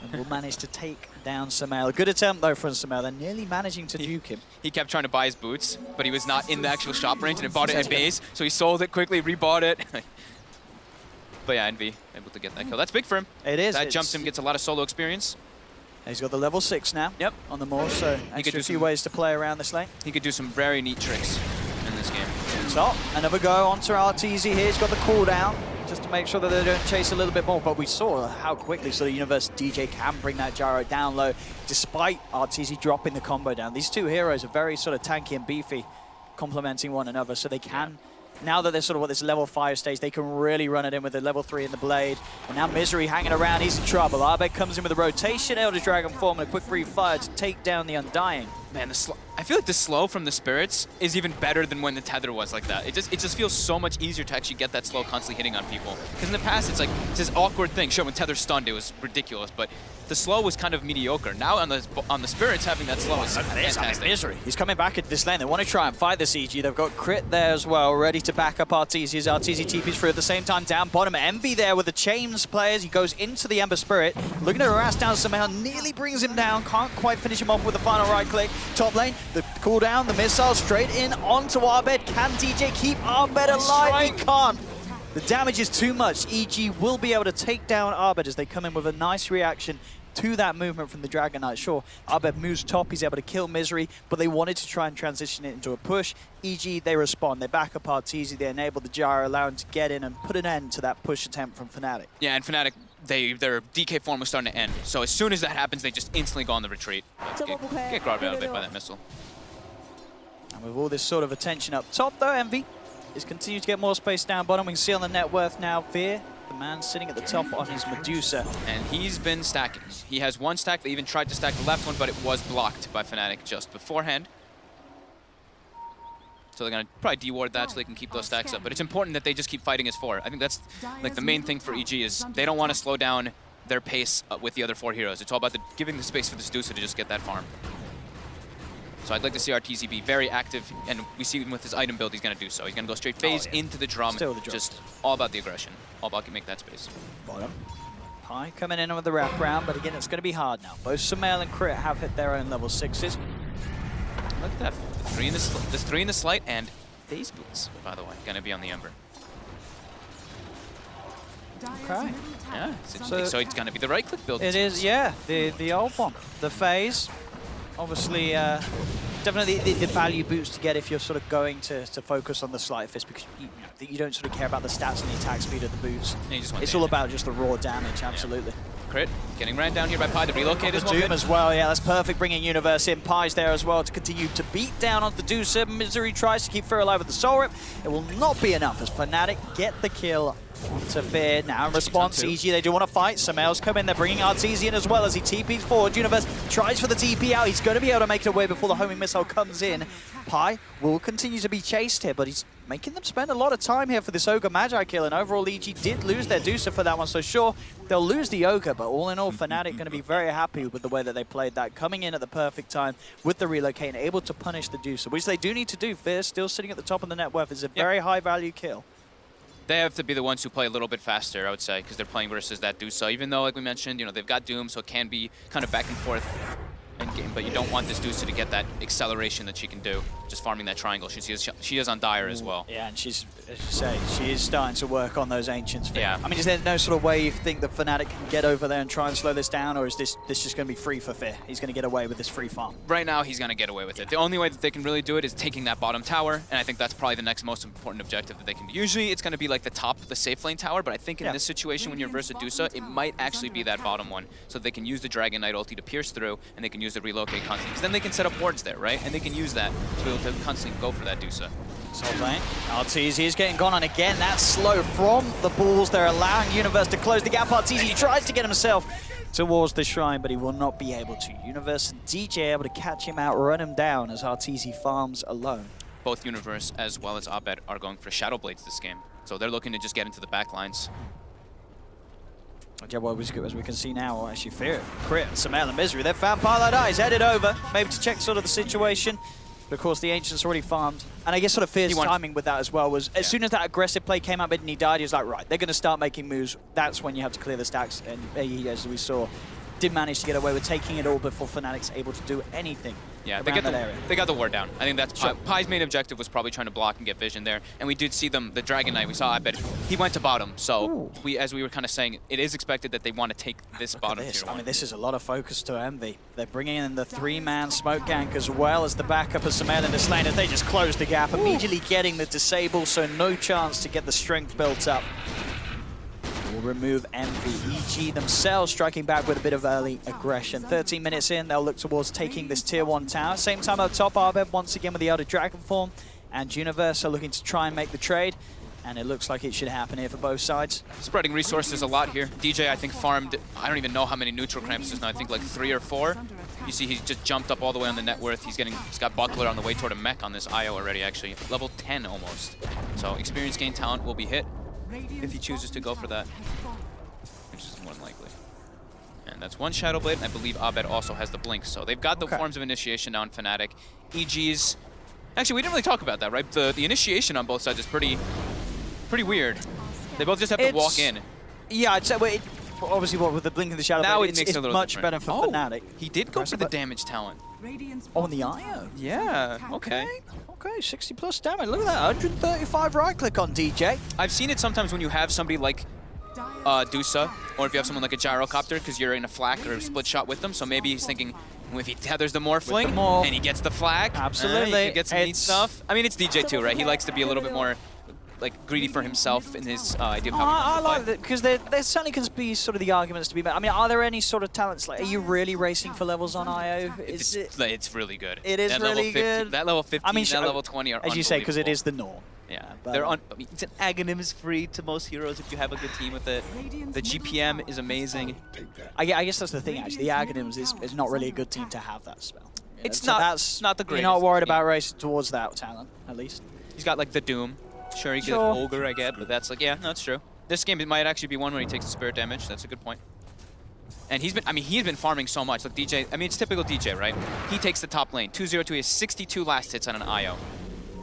And will manage to take down Sumail. Good attempt, though, from Sumail. They're nearly managing to juke him. He kept trying to buy his boots, but he was not in the actual shop range, and he bought it at base, so he sold it quickly, rebought it. But yeah, Envy able to get that kill. That's big for him. It is. That jumps him, gets a lot of solo experience. He's got the level 6 now. Yep. On the Maul, so He could extra do few some- ways to play around this lane. He could do some very neat tricks in this game. So, another go onto RTZ here. He's got the cooldown. just to make sure that they don't chase a little bit more. But we saw how quickly sort of Universe DJ can bring that gyro down low, despite RTZ dropping the combo down. These two heroes are very sort of tanky and beefy, complementing one another, so they can. Now that they're sort of at this level 5 stage, they can really run it in with the level 3 in the Blade. And now Misery hanging around, he's in trouble. Abed comes in with a rotation, Elder Dragon form, and a quick brief fire to take down the Undying. Man, I feel like the slow from the Spirits is even better than when the Tether was like that. It just feels so much easier to actually get that slow constantly hitting on people. Because in the past, it's like it's this awkward thing. Sure, when Tether's stunned, it was ridiculous, but the slow was kind of mediocre. Now on the Spirits, having that slow is fantastic. Misery. He's coming back into this lane. They want to try and fight the CG. They've got Crit there as well, ready to back up Arteezy as Arteezy TPs through at the same time. Down bottom, Envy there with the Chains players. He goes into the Ember Spirit, looking to harass down somehow, nearly brings him down. Can't quite finish him off with the final right click. Top lane, the cooldown, the missile straight in onto Abed. Can DJ keep Abed alive? He can't. The damage is too much. EG will be able to take down Abed as they come in with a nice reaction to that movement from the Dragon Knight. Sure, Abed moves top, he's able to kill Misery, but they wanted to try and transition it into a push. EG, they respond, they back up Arteezy, they enable the gyro, allow him to get in and put an end to that push attempt from Fnatic. Yeah, and Fnatic, their DK form was starting to end. So as soon as that happens, they just instantly go on the retreat. Get grabbed out of it by that missile. And with all this sort of attention up top though, Envy is continuing to get more space down bottom. We can see on the net worth now, Fear, the man sitting at the top on his Medusa. And he's been stacking. He has one stack. They even tried to stack the left one, but it was blocked by Fnatic just beforehand. So they're going to probably deward that so they can keep those stacks up. But it's important that they just keep fighting as 4. I think that's like the main thing for EG is they don't want to slow down their pace with the other 4 heroes. It's all about giving the space for the Medusa to just get that farm. So I'd like to see RTZ be very active, and we see him with his item build, he's going to do so. He's going to go straight phase into the drum, just all about the aggression, all about make that space. Bottom. Pi coming in with the wraparound, but again, it's going to be hard now. Both Sumail and Crit have hit their own level 6s. Look at that, the 3 in the slight, and Phase Boots, by the way, going to be on the Ember. Okay. Yeah, so it's going to be the right click build. It is, yeah, the old one. The Phase. Obviously, definitely the value boost to get if you're sort of going to focus on the Sleight Fist, because you don't sort of care about the stats and the attack speed of the boots. It's all about just the raw damage, absolutely. Yeah. Crit, getting ran down here by Pi, the relocate as well. Doom as well, yeah, that's perfect, bringing Universe in. Pi's there as well to continue to beat down on the Medusa. Misery tries to keep Fear alive with the Soul Rip. It will not be enough as Fnatic get the kill to Fear. Now in response, EG, they do want to fight. Sumail's come in, they're bringing Arteezy in as well as he TPs forward. Universe tries for the TP out. He's going to be able to make it away before the homing missile comes in. Pi will continue to be chased here, but he's making them spend a lot of time here for this Ogre Magi kill, and overall EG did lose their Dusa for that one, so sure, they'll lose the Ogre, but all in all, Fnatic going to be very happy with the way that they played that, coming in at the perfect time with the relocate and able to punish the Dusa, which they do need to do. Fear still sitting at the top of the net worth is a very high value kill. They have to be the ones who play a little bit faster, I would say, because they're playing versus that Dusa. Even though, like we mentioned, they've got Doom, so it can be kind of back and forth in game, but you don't want this Dusa to get that acceleration that she can do, just farming that triangle. She is on Dire as well. Yeah, and she's, as you say, she is starting to work on those Ancients. Yeah. I mean, is there no sort of way you think that Fnatic can get over there and try and slow this down, or is this just going to be free for Fear? He's going to get away with this free farm? Right now, he's going to get away with it. The only way that they can really do it is taking that bottom tower, and I think that's probably the next most important objective that they can do. Usually, it's going to be like the top, the safe lane tower, but I think in this situation, when you're versus Dusa, it might actually be that bottom one, so they can use the Dragon Knight ulti to pierce through, and they can use the relocate constantly, because then they can set up wards there, right? And they can use that to be able to constantly go for that Dusa. Top lane. Arteezy is getting gone on again. That's slow from the balls. They're allowing Universe to close the gap. Arteezy tries to get himself towards the shrine, but he will not be able to. Universe and DJ able to catch him out, run him down as Arteezy farms alone. Both Universe as well as Abed are going for Shadow Blades this game, so they're looking to just get into the back lines. Yeah, well, as we can see now, actually Fear, Crit, Sumail and Misery, they've found Paladin Eyes, headed over, maybe to check sort of the situation. But of course, the Ancient's already farmed. And I guess sort of Fear's timing with that as well was, as soon as that aggressive play came out mid and he died, he was like, right, they're going to start making moves. That's when you have to clear the stacks. And he, as we saw, did manage to get away with taking it all before Fnatic's able to do anything. Yeah, they got the ward down. I think that's Pi's main objective was probably trying to block and get vision there. And we did see them, the Dragon Knight, we saw, I bet he went to bottom. So as we were kind of saying, it is expected that they want to take this bottom tier one. I mean, this is a lot of focus to Envy. They're bringing in the 3-man smoke gank as well as the backup of Sumail in this lane as they just close the gap, immediately getting the disable, so no chance to get the strength built up. will remove Envy. EG themselves striking back with a bit of early aggression. 13 minutes in, they'll look towards taking this tier 1 tower. Same time up top, Arbeb once again with the Elder Dragon form, and Universe are looking to try and make the trade. And it looks like it should happen here for both sides. Spreading resources a lot here. DJ, I think, farmed, I don't even know how many neutral cramps there's now. I think like 3 or 4. You see he's just jumped up all the way on the net worth. He's got Buckler on the way toward a mech on this IO already, actually. Level 10 almost. So experience gain talent will be hit if he chooses to go for that, which is more than likely. And that's one Shadow Blade, and I believe Abed also has the Blink. So they've got the forms of initiation now in Fnatic. EG's... Actually, we didn't really talk about that, right? The initiation on both sides is pretty weird. They both just have to walk in. Yeah, I'd say, obviously, with the Blink of the Shadow now Blade, it makes it a little much different. better for Fnatic. He did go for the damage talent. On the IO? Yeah, okay. Okay, 60 plus damage. Look at that, 135 right click on DJ. I've seen it sometimes when you have somebody like Dusa, or if you have someone like a gyrocopter, because you're in a flak or a split shot with them. So maybe he's thinking, if he tethers the Morphling and he gets the flag, absolutely, he can get some neat stuff. I mean, it's DJ too, right? He likes to be a little bit more like greedy for himself in his idea of how I like that, because there certainly can be sort of the arguments to be made. I mean, are there any sort of talents, like, are you really racing for levels on IO? It's really good. It is really good. That level 15, I mean, that level 20 are as you say, because it is the norm. Yeah, they're on. I mean, it's an Aghanim is free to most heroes if you have a good team with it. The GPM is amazing. I guess that's the thing, actually. The Aghanims is not really a good team to have that spell. It's so not the greatest. You're not worried about racing towards that talent, at least. He's got like the Doom. Sure, he gets Ogre, I get, but that's like, yeah, no, that's true. This game, it might actually be one where he takes the spirit damage. That's a good point. And he's been farming so much. Like DJ, I mean, it's typical DJ, right? He takes the top lane. 2-0-2, he has 62 last hits on an IO.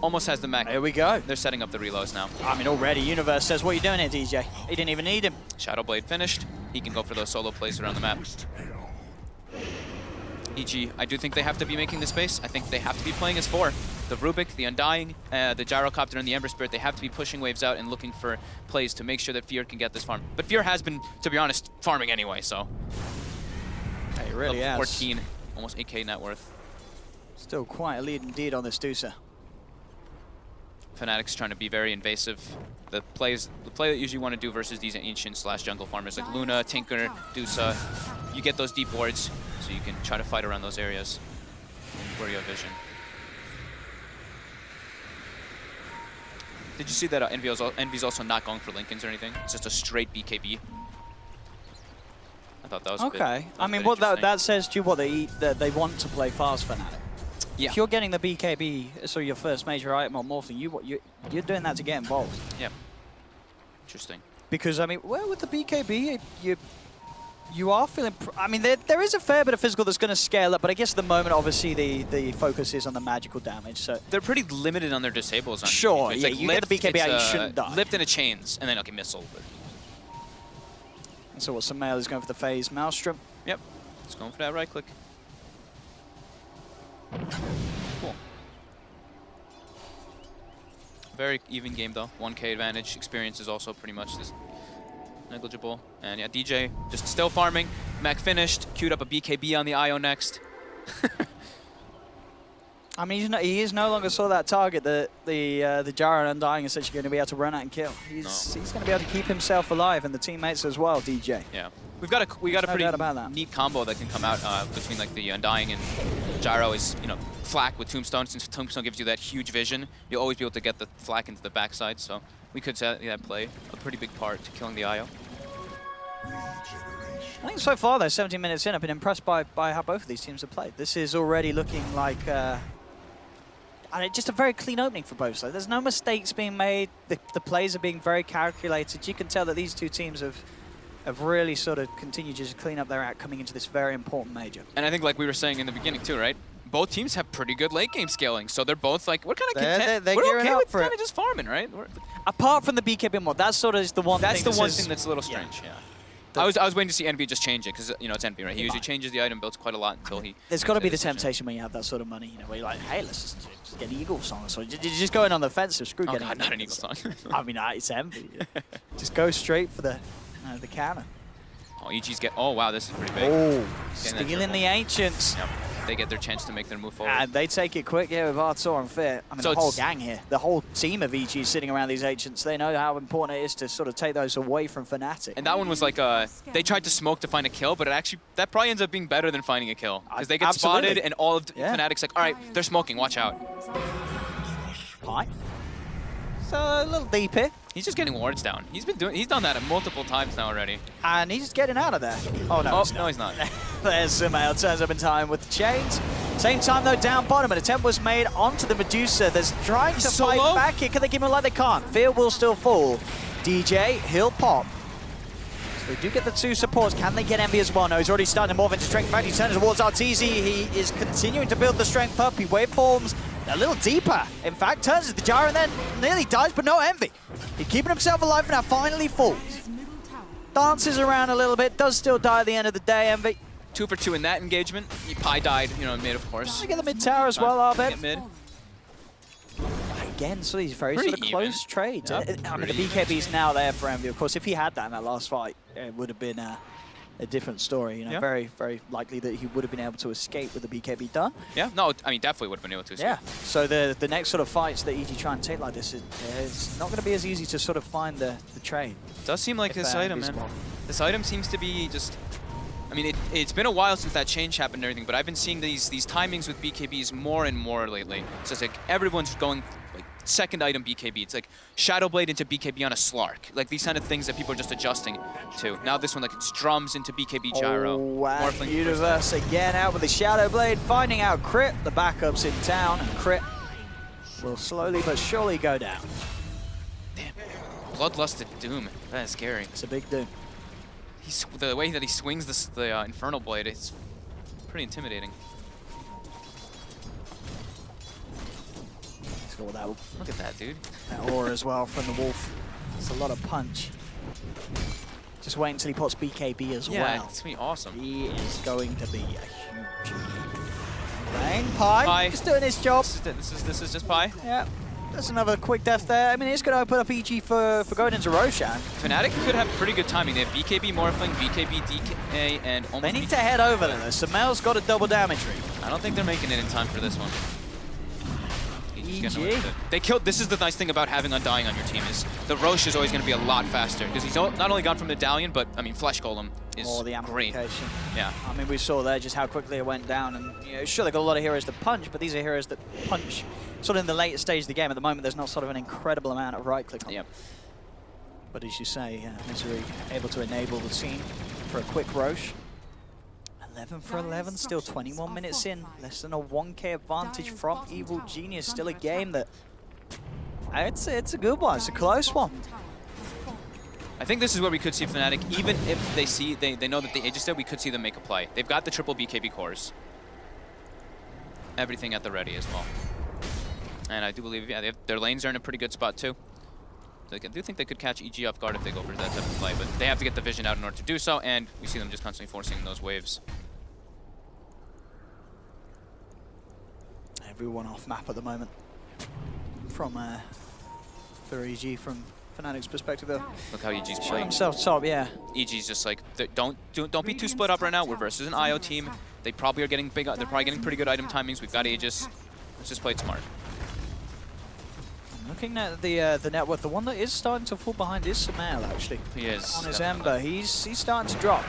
Almost has the mech. Here we go. They're setting up the reloads now. I mean, already, Universe says, what are you doing here, DJ? He didn't even need him. Shadow Blade finished. He can go for those solo plays around the map. EG, I do think they have to be making the space. I think they have to be playing as 4. The Rubik, the Undying, the Gyrocopter, and the Ember Spirit, they have to be pushing waves out and looking for plays to make sure that Fear can get this farm. But Fear has been, to be honest, farming anyway, so. He really has. 14, almost 8k net worth. Still quite a lead indeed on this Dusa. Fnatic's trying to be very invasive. The play that you usually want to do versus these ancient / jungle farmers like Luna, Tinker, Dusa, you get those deep wards, so you can try to fight around those areas where you have vision. Did you see that Envy's also not going for Lincolns or anything? It's just a straight BKB. I thought that was okay. I mean, what that says to you, what they want to play fast Fnatic. Yeah. If you're getting the BKB, so your first major item on Morphling, you're doing that to get involved. Yeah. Interesting. Because, I mean, well, with the BKB, you are feeling... I mean, there is a fair bit of physical that's going to scale up, but I guess at the moment, obviously, the focus is on the magical damage, so... They're pretty limited on their disables. On sure, it's yeah, like you lift, get the BKB out, you shouldn't die. Lift and a chains, and then, okay, missile. And so what, Samael is going for the phase Maelstrom. Yep. He's going for that right click. Cool. Very even game though. 1k advantage. Experience is also pretty much this negligible. And yeah, DJ just still farming. Mech finished. Queued up a BKB on the IO next. I mean, he is no longer saw that target that the Jara and Undying is essentially going to be able to run out and kill. He's going to be able to keep himself alive and the teammates as well, DJ. Yeah. We got a pretty neat combo that can come out between like the Undying and Gyro is, you know, flak with Tombstone. Since Tombstone gives you that huge vision, you'll always be able to get the flak into the backside. So we could say that play a pretty big part to killing the IO. I think so far though, 17 minutes in, I've been impressed by how both of these teams have played. This is already looking like just a very clean opening for both sides. There's no mistakes being made. The plays are being very calculated. You can tell that these two teams have really sort of continued to just clean up their act coming into this very important major. And I think like we were saying in the beginning too, right? Both teams have pretty good late game scaling, so they're both like, we're kind of content. We're okay with kind of just farming, right? Apart from the BKB mod, that sort of is the one thing. That's the one thing that's a little strange, yeah. I was waiting to see Envy just change it, because, you know, it's Envy, right? He usually changes the item builds quite a lot until he... There's got to be the temptation when you have that sort of money, you know, where you're like, hey, let's just get an Eagle song. So you're just going on the offensive, screw getting God, not an Eagle song. I mean, it's Envy. Just go straight for the cannon. Oh, EG's oh wow, this is pretty big. Oh, stealing the Ancients. Yep. they get their chance to make their move forward. And they take it quick here with Artur and Fear. I mean, So the whole it's- gang here, the whole team of EG sitting around these agents, they know how important it is to sort of take those away from Fnatic. And that one was like, they tried to smoke to find a kill, but it actually, that probably ends up being better than finding a kill. Because they get Absolutely. spotted and all of Yeah. Fnatic's like, all right, they're smoking, watch out. Pie. So a little deep here, He's just getting wards down. He's done that multiple times now already. and he's getting out of there. Oh, no, Oh, he's no, not. he's not. There's Sumail, turns up in time with the chains. Same time, though, down bottom, an attempt was made onto the Medusa. There's trying to He's so fight low. back here. Can they give him a light? They can't. Fear will still fall. DJ, he'll pop. So they do get the two supports. Can they get Envy as well? No, he's already starting to morph into strength. In fact, he turns towards Arteezy. He is continuing to build the strength up. He waveforms a little deeper. In fact, turns to the gyro and then nearly dies, but no Envy. He's keeping himself alive and now finally falls. Dances around a little bit, does still die at the end of the day, Envy. 2 for 2 in that engagement. Pi died, mid, of course. They get the mid tower as well, Arbet. Get mid. Again, so these very Pretty sort of even. close trades. Yep, I mean, the pretty BKB's now there for Envy. Of course, if he had that in that last fight, it would have been a different story. Yeah. Very, very likely that he would have been able to escape with the BKB done. Yeah, no, I mean, definitely would have been able to escape. Yeah. So the next sort of fights that EG try and take like this, it's not going to be as easy to sort of find the trade. Does seem like If, this item, Envy's man. won. This item seems to be just... I mean, it's been a while since that change happened and everything, but I've been seeing these timings with BKBs more and more lately. So it's like everyone's going like second item BKB. It's like Shadowblade into BKB on a Slark. Like these kind of things that people are just adjusting to. Now this one, like it's drums into BKB gyro. Oh, and Morphling Universe again out with the Shadow Blade, finding out Crit. The backup's in town, and Crit will slowly but surely go down. Bloodlusted Doom. That is scary. It's a big doom. The way that he swings the Infernal Blade, it's pretty intimidating. Let's go with that, Look at that, dude. that aura as well from the Wolf. It's a lot of punch. Just wait until he puts BKB as Yeah, well. it's gonna be awesome. He is going to be a huge Rain Pie. Pie. Just doing his job. This is just Pi. Yeah. That's another quick death there. I mean, it's going to open up EG for going into Roshan. Fnatic could have pretty good timing. They have BKB Morphling, BKB DK, and almost They need to head over there, though. Sumail's got a double damage read. I don't think they're making it in time for this one. EG. They killed. This is the nice thing about having Undying on your team is the Roche is always going to be a lot faster because he's not only gone from Medallion, but I mean Flesh Golem is Or the great. amplification. Yeah. I mean, we saw there just how quickly it went down. And sure, they got a lot of heroes that punch, but these are heroes that punch sort of in the later stage of the game. At the moment, there's not sort of an incredible amount of right click on them. But as you say, Misery able to enable the team for a quick Roche. 11 for 11, still 21 minutes in. Less than a 1k advantage from Evil Genius. Still a game that, I'd say it's a good one. It's a close one. I think this is where we could see Fnatic, even if they know that the Aegis there, we could see them make a play. They've got the triple BKB cores. Everything at the ready as well. And I do believe, yeah, their lanes are in a pretty good spot too. I do think they could catch EG off guard if they go for that type of play, but they have to get the vision out in order to do so, and we see them just constantly forcing those waves. Everyone off map at the moment. From for EG, from Fnatic's perspective, though. Look how EG's Showing playing. himself top, yeah. EG's just like, don't be too split up right now. We're versus an IO team. They probably are getting big. They're probably getting pretty good item timings. We've got Aegis. Let's just play it smart. Looking at the net worth, the one that is starting to fall behind is Sumail, actually. He is. On his definitely. Ember, he's starting to drop.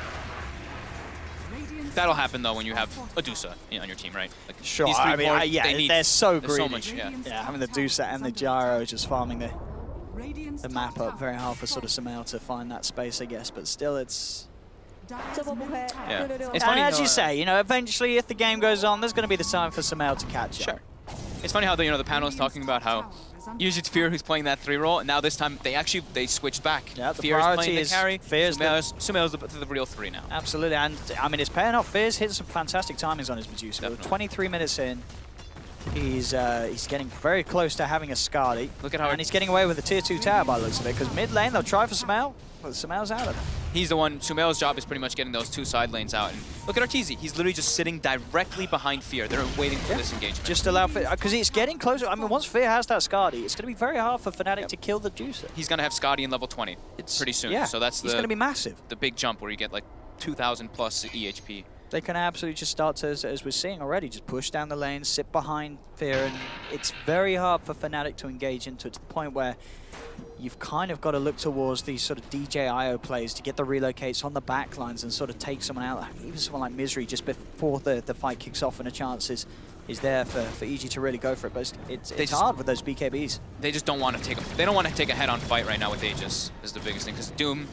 That'll happen though when you have a Dusa on your team, right? Like, Sure, these three I mean, board, yeah, they need, they're so there's greedy. so much, yeah. Yeah, having the Dusa and the Gyro just farming the map up. Very hard for sort of Sumail to find that space, I guess, but still it's... Yeah. It's It's funny and as how, you say, eventually if the game goes on, there's going to be the time for Sumail to catch up. Sure. It's funny how the panel is talking about how usually it's Fear who's playing that 3 role, and now this time they switched back. Yeah, the Fear is priority playing the is carry. Fear's Sumail's the real 3 now. Absolutely, and I mean, it's paying off. Fear's hit some fantastic timings on his Medusa. We're Definitely. 23 minutes in. He's getting very close to having a Skadi. Look at how and he's getting away with the tier 2 tower by the looks of it, because mid lane they'll try for Sumail, but Sumail's out of it. He's the one, Sumail's job is pretty much getting those 2 side lanes out. And look at Arteezy, he's literally just sitting directly behind Fear. They're waiting for this engagement. Just allow Fear, because it's getting closer. I mean, once Fear has that Skadi, it's going to be very hard for Fnatic to kill the Juicer. He's going to have Scotty in level 20 pretty soon. Yeah, So that's he's going to be massive. the big jump where you get like 2,000 plus EHP. They can absolutely just start to, as we're seeing already, just push down the lane, sit behind Fear, and it's very hard for Fnatic to engage into it to the point where you've kind of got to look towards these sort of DJ-IO plays to get the relocates on the back lines and sort of take someone out. Even someone like Misery just before the fight kicks off and a chance is there for EG to really go for it. But it's hard with those BKBs. They just don't want to take they don't want to take a head-on fight right now with Aegis is the biggest thing, because Doom,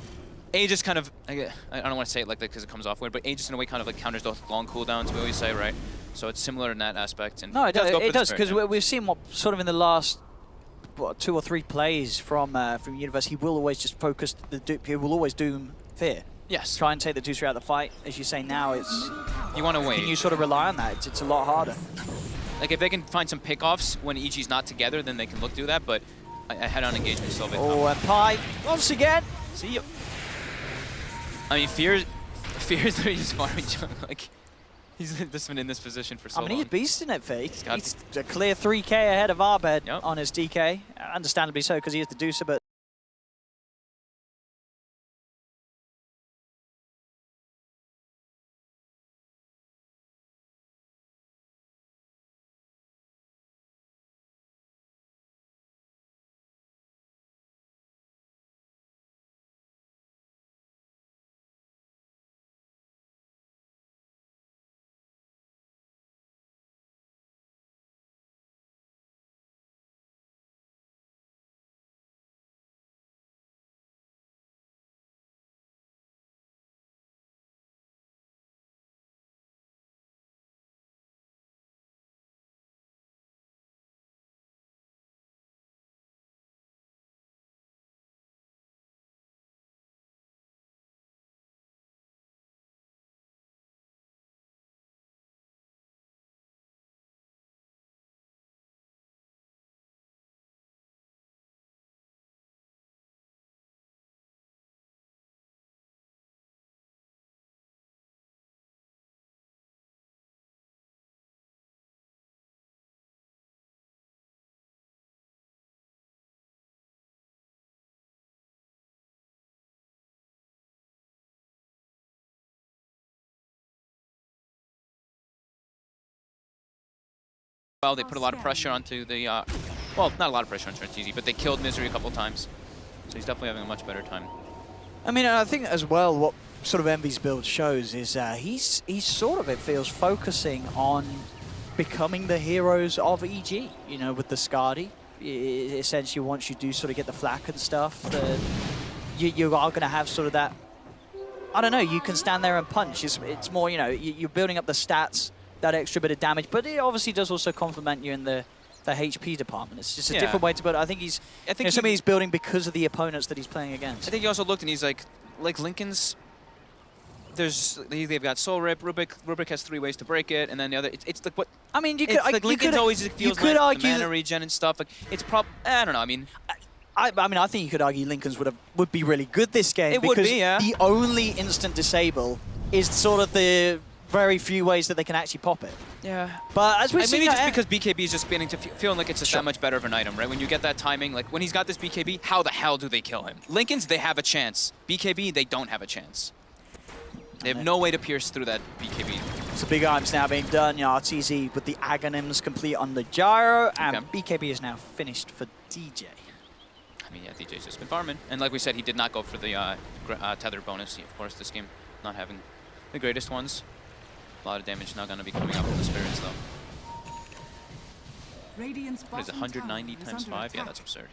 Aegis kind of, I don't want to say it like that because it comes off weird, but Aegis in a way kind of like counters those long cooldowns, we always say, right? So it's similar in that aspect. And no, it does, because we've seen what sort of in the last 2 or 3 plays from Universe, he will always just focus he will always Doom Fear. Yes. Try and take the Deucer out of the fight. As you say now, it's... You want to wait. Can you sort of rely on that? It's a lot harder. Like if they can find some pickoffs when EG's not together, then they can look do that, but a head-on engagement is still a bit tough. Oh, and Pi, once again. See you. I mean, Fear's literally just farming jungle. Like, he's just been in this position for so long. I mean, he's beasting it, Faye. He's a clear 3k ahead of Arbed on his DK. Understandably so, because he is the Deucer, but... Well, they put a lot of pressure onto the, well, not a lot of pressure on TZ, but they killed Misery a couple times. So he's definitely having a much better time. I mean, I think as well, what sort of Envy's build shows is he's sort of, it feels, focusing on becoming the heroes of EG, you know, with the Skadi. Essentially, once you do sort of get the flak and stuff, you are going to have sort of that, I don't know, you can stand there and punch. It's more, you know, you're building up the stats, that extra bit of damage, but it obviously does also complement you in the HP department. It's just a different way to build. I think he's building because of the opponents that he's playing against. I think he also looked and he's like Linken's, they've got Soul Rip, Rubik has 3 ways to break it, and then the other, it's like what, I mean, you could, like Linken's always feels like the mana regen and stuff, like it's I don't know, I mean, I think you could argue Linken's would be really good this game. It would be, yeah. The only instant disable is sort of the very few ways that they can actually pop it. Yeah. But as we've seen, maybe just because BKB is just spinning to feeling like it's just that much better of an item, right? When you get that timing, like when he's got this BKB, how the hell do they kill him? Linken's, they have a chance. BKB, they don't have a chance. They have no way to pierce through that BKB. So big items now being done. RTZ with the Aghanims complete on the Gyro, and BKB is now finished for DJ. I mean, yeah, DJ's just been farming. And like we said, he did not go for the tether bonus, of course, this game. Not having the greatest ones. A lot of damage now going to be coming up from the spirits, though. What is it, 190 times 5? Yeah, that's absurd.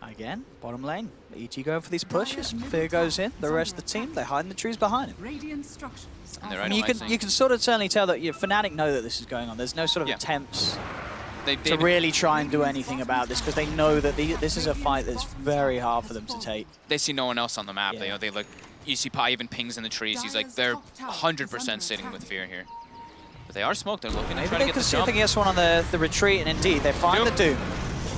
Again, bottom lane. EG going for these pushes. Fear goes in. The rest of the team, they hide in the trees behind him. And they're you can sort of certainly tell that Fnatic know that this is going on. There's no sort of attempts to really try and do anything about this, because they know that this is a fight that's very hard for them to take. They see no one else on the map. Yeah. They look. You see Pi even pings in the trees. He's like, they're 100% sitting with Fear here. But they are smoked. They're looking to try to get the jump. Maybe they can get one on the retreat, and indeed, they find the Doom.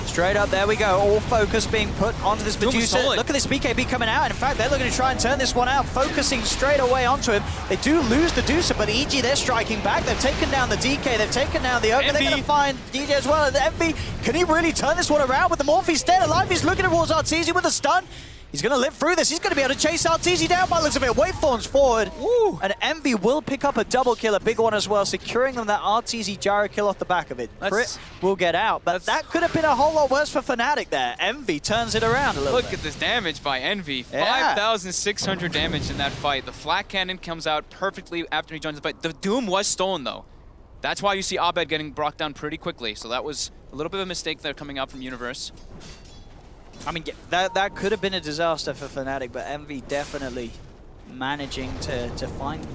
Straight up, there we go. All focus being put onto this Medusa. Look at this BKB coming out. In fact, they're looking to try and turn this one out, focusing straight away onto him. They do lose the Medusa, but EG, they're striking back. They've taken down the DK. They've taken down the Ogre. They're going to find DJ as well. And Envy, can he really turn this one around with the Morphe's dead alive? He's looking towards Arteezy with a stun. He's going to live through this. He's going to be able to chase RTZ down by the looks of it. Waveform's forward. Woo. And Envy will pick up a double kill, a big one as well, securing them that RTZ gyro kill off the back of it. Crit will get out, but that could have been a whole lot worse for Fnatic there. Envy turns it around a little bit. Look at this damage by Envy. 5,600 damage in that fight. The flak cannon comes out perfectly after he joins the fight. The Doom was stolen, though. That's why you see Abed getting brought down pretty quickly. So that was a little bit of a mistake there coming out from Universe. I mean, that could have been a disaster for Fnatic, but Envy definitely managing to find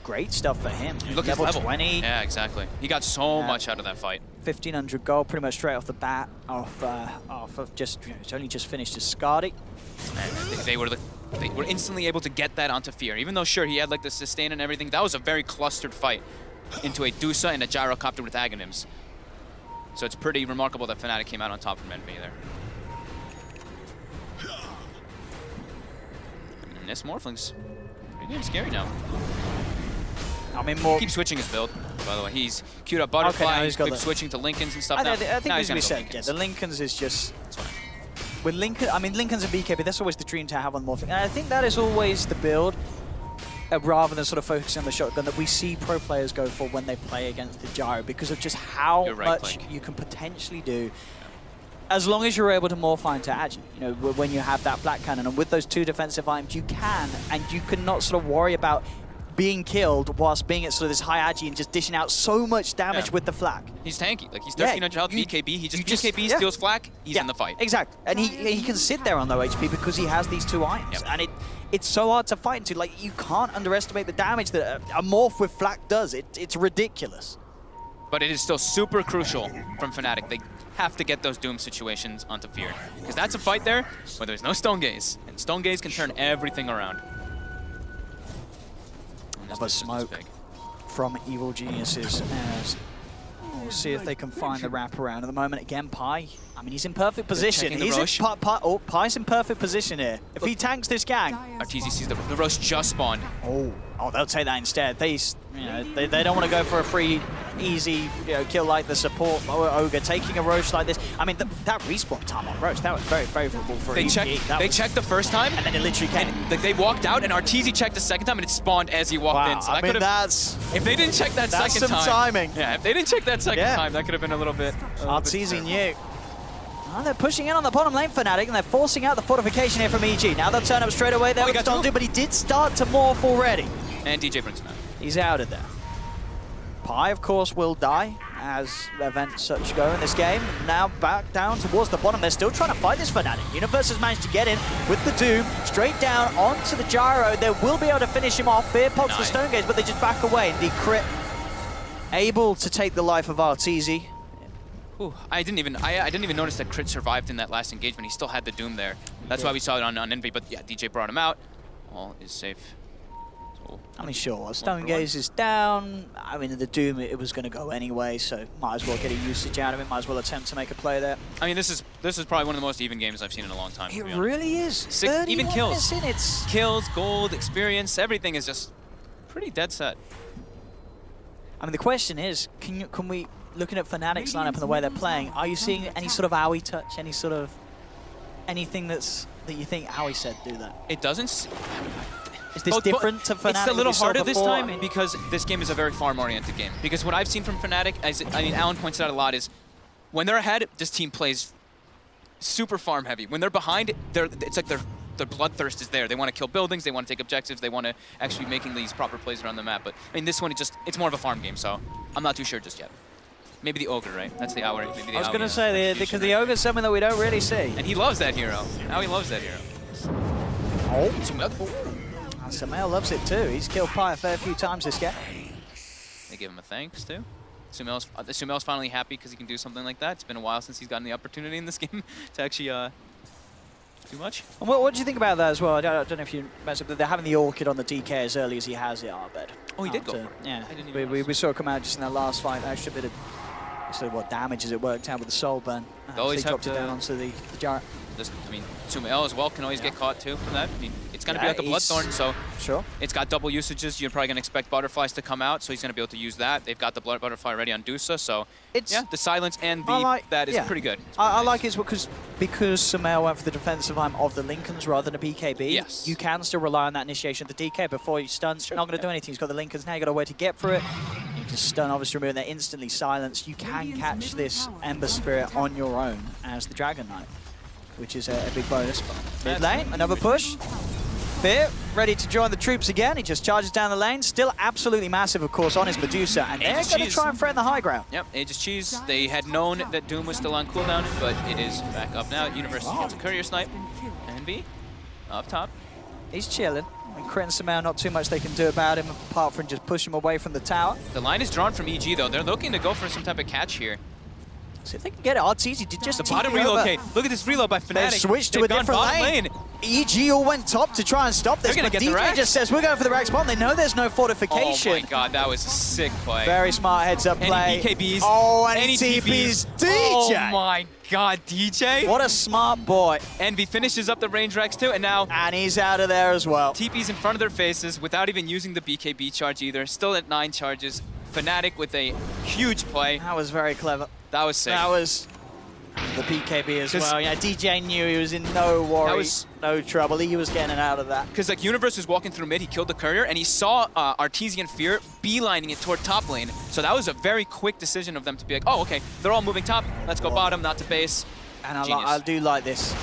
great stuff for him. Look at level 20. Yeah, exactly. He got so much out of that fight. 1,500 gold pretty much straight off the bat off of just, it's only just finished as Scardy. They were instantly able to get that onto Fear. Even though, sure, he had like the sustain and everything, that was a very clustered fight into a Dusa and a Gyrocopter with Aghanims. So it's pretty remarkable that Fnatic came out on top from Envy there. And this Morphling's pretty damn scary now. I mean, Keep switching his build, by the way. He's queued up Butterfly, okay, he's got switching to Lincolns and stuff I now. think now as we he's said, Lincolns. the Lincolns is just... With Lincoln, I mean, Lincoln's and BKB, that's always the dream to have on Morphling. And I think that is always the build, rather than sort of focusing on the shotgun, that we see pro players go for when they play against the gyro, because of just how much you can potentially do as long as you're able to morph into Agi. You know, when you have that flat cannon, and with those two defensive items, you can, and you cannot sort of worry about being killed whilst being at sort of this high Agi and just dishing out so much damage with the flak. He's tanky. Like, he's 1300 health, BKB. He just BKB, steals flak, he's in the fight. Exactly. And he can sit there on low HP because he has these two items. And it's so hard to fight into. Like, you can't underestimate the damage that a morph with flak does. It's ridiculous. But it is still super crucial from Fnatic. They have to get those Doom situations onto Fear. Because that's a fight there where there's no Stone Gaze. And Stone Gaze can turn everything around. Another smoke from Evil Geniuses as we'll see if they can find the wraparound. At the moment, again, Pi, I mean, he's in perfect position. Pi's in perfect position here. If he tanks this gang... RTZ sees the Roche just spawned. Oh, they'll take that instead. They don't want to go for a free, easy kill like the support Ogre. Taking a Roche like this, I mean, that respawn time on Roche, that was very favorable for They checked the first time, and then it literally came. And they walked out, and RTZ checked the second time, and it spawned as he walked in. So I mean, that's... If they didn't check that second time... That's some timing. Yeah, if they didn't check that second time, that could have been a little bit... RTZ knew. Oh, they're pushing in on the bottom lane, Fnatic, and they're forcing out the fortification here from EG. Now they'll turn up straight away there with Stondu, but he did start to morph already. And DJ brings him out. He's out of there. Pi, of course, will die as events such go in this game. Now back down towards the bottom. They're still trying to fight this Fnatic. Universe has managed to get in with the Doom, straight down onto the gyro. They will be able to finish him off. Fear pops the Stone Gaze, but they just back away. And the crit able to take the life of RTZ. Ooh, I didn't even notice that crit survived in that last engagement. He still had the Doom there. That's why we saw it on Envy. But yeah, DJ brought him out. All is safe. I mean, sure, Stone Gaze is down. I mean, the Doom, it was going to go anyway, so might as well get a usage out of it. Might as well attempt to make a play there. I mean, this is probably one of the most even games I've seen in a long time. It really is. Even kills. It's Kills, gold, experience, everything is just pretty dead set. I mean, the question is, can we, looking at Fnatic's lineup and the way they're playing, are you seeing any sort of owie touch, any sort of anything that you think Owie said do that? It doesn't. Is this different to Fnatic? It's a little harder this time because this game is a very farm-oriented game. Because what I've seen from Fnatic, I mean, Alan points it out a lot, is when they're ahead, this team plays super farm-heavy. When they're behind, it's like their bloodthirst is there. They want to kill buildings, they want to take objectives, they want to actually be making these proper plays around the map. But I mean, this one, it's more of a farm game, so I'm not too sure just yet. Maybe the Ogre, right? That's the hour. Maybe the I was going to say, because the Ogre is something that we don't really see. And he loves that hero. Now he loves that hero. Sumail loves it too. He's killed Pi a fair few times this game. They give him a thanks too. Sumail's finally happy because he can do something like that. It's been a while since he's gotten the opportunity in this game to actually do much. And what do you think about that as well? I don't know if you mentioned that they're having the Orchid on the DK as early as he has it, Arbed. Oh, he did go for it. Yeah, I didn't even we saw it come out just in that last fight. Extra bit of So what damage has it worked out with the soul burn? They always they dropped have it to- down onto the Jarrett. I mean, Sumail as well can always get caught too from that. I mean, it's going to be like a Bloodthorn, so Sure. it's got double usages. You're probably going to expect Butterflies to come out, so he's going to be able to use that. They've got the Blood Butterfly ready on Dusa, so It's, yeah, the silence and I the like- that is yeah. pretty good. I like it because Sumail went for the defensive arm of the Lincolns rather than a BKB. Yes. You can still rely on that initiation of the DK before you stun. Not going to do anything. He's got the Lincolns now. You got a way to get through it. You can stun, obviously removing that instantly silence. You can catch this Ember Spirit on your own as the Dragon Knight, which is a big bonus. Mid lane, another push. Fear, ready to join the troops again. He just charges down the lane. Still absolutely massive, of course, on his Medusa. And they're going to try and threaten the high ground. Yep, Aegis Cheese. They had known that Doom was still on cooldown, but it is back up now. University gets a Courier Snipe. Envy, up top. He's chilling. And Crit and Sumail, not too much they can do about him apart from just push him away from the tower. The line is drawn from EG, though. They're looking to go for some type of catch here. So if they can get it, Arteezy did just The bottom reload, okay, look at this reload by Fnatic. They've switched to They've a gone different bottom lane. EG all went top to try and stop this, They're gonna but get the DJ Rax. just says, we're going for the Rax bomb. They know there's no Oh fortification. my god, that was a sick play. Very smart heads-up play. Any BKBs. Oh, and any he TPs DJ. Oh my god, DJ. What a smart boy. Envy finishes up the range Rex too, and now And he's out of there as well. TP's in front of their faces without even using the BKB charge either. Still at 9 charges. Fnatic with a huge play. That was very clever. That was sick. That was the BKB as 'Cause well. Yeah, DJ knew he was in no worry, was- no trouble. He was getting out of that. Because like Universe was walking through mid, he killed the courier, and he saw Artesian Fear beelining it toward top lane. So that was a very quick decision of them to be like, oh, okay, they're all moving top. Let's go bottom, not to base. And Genius. I do like this.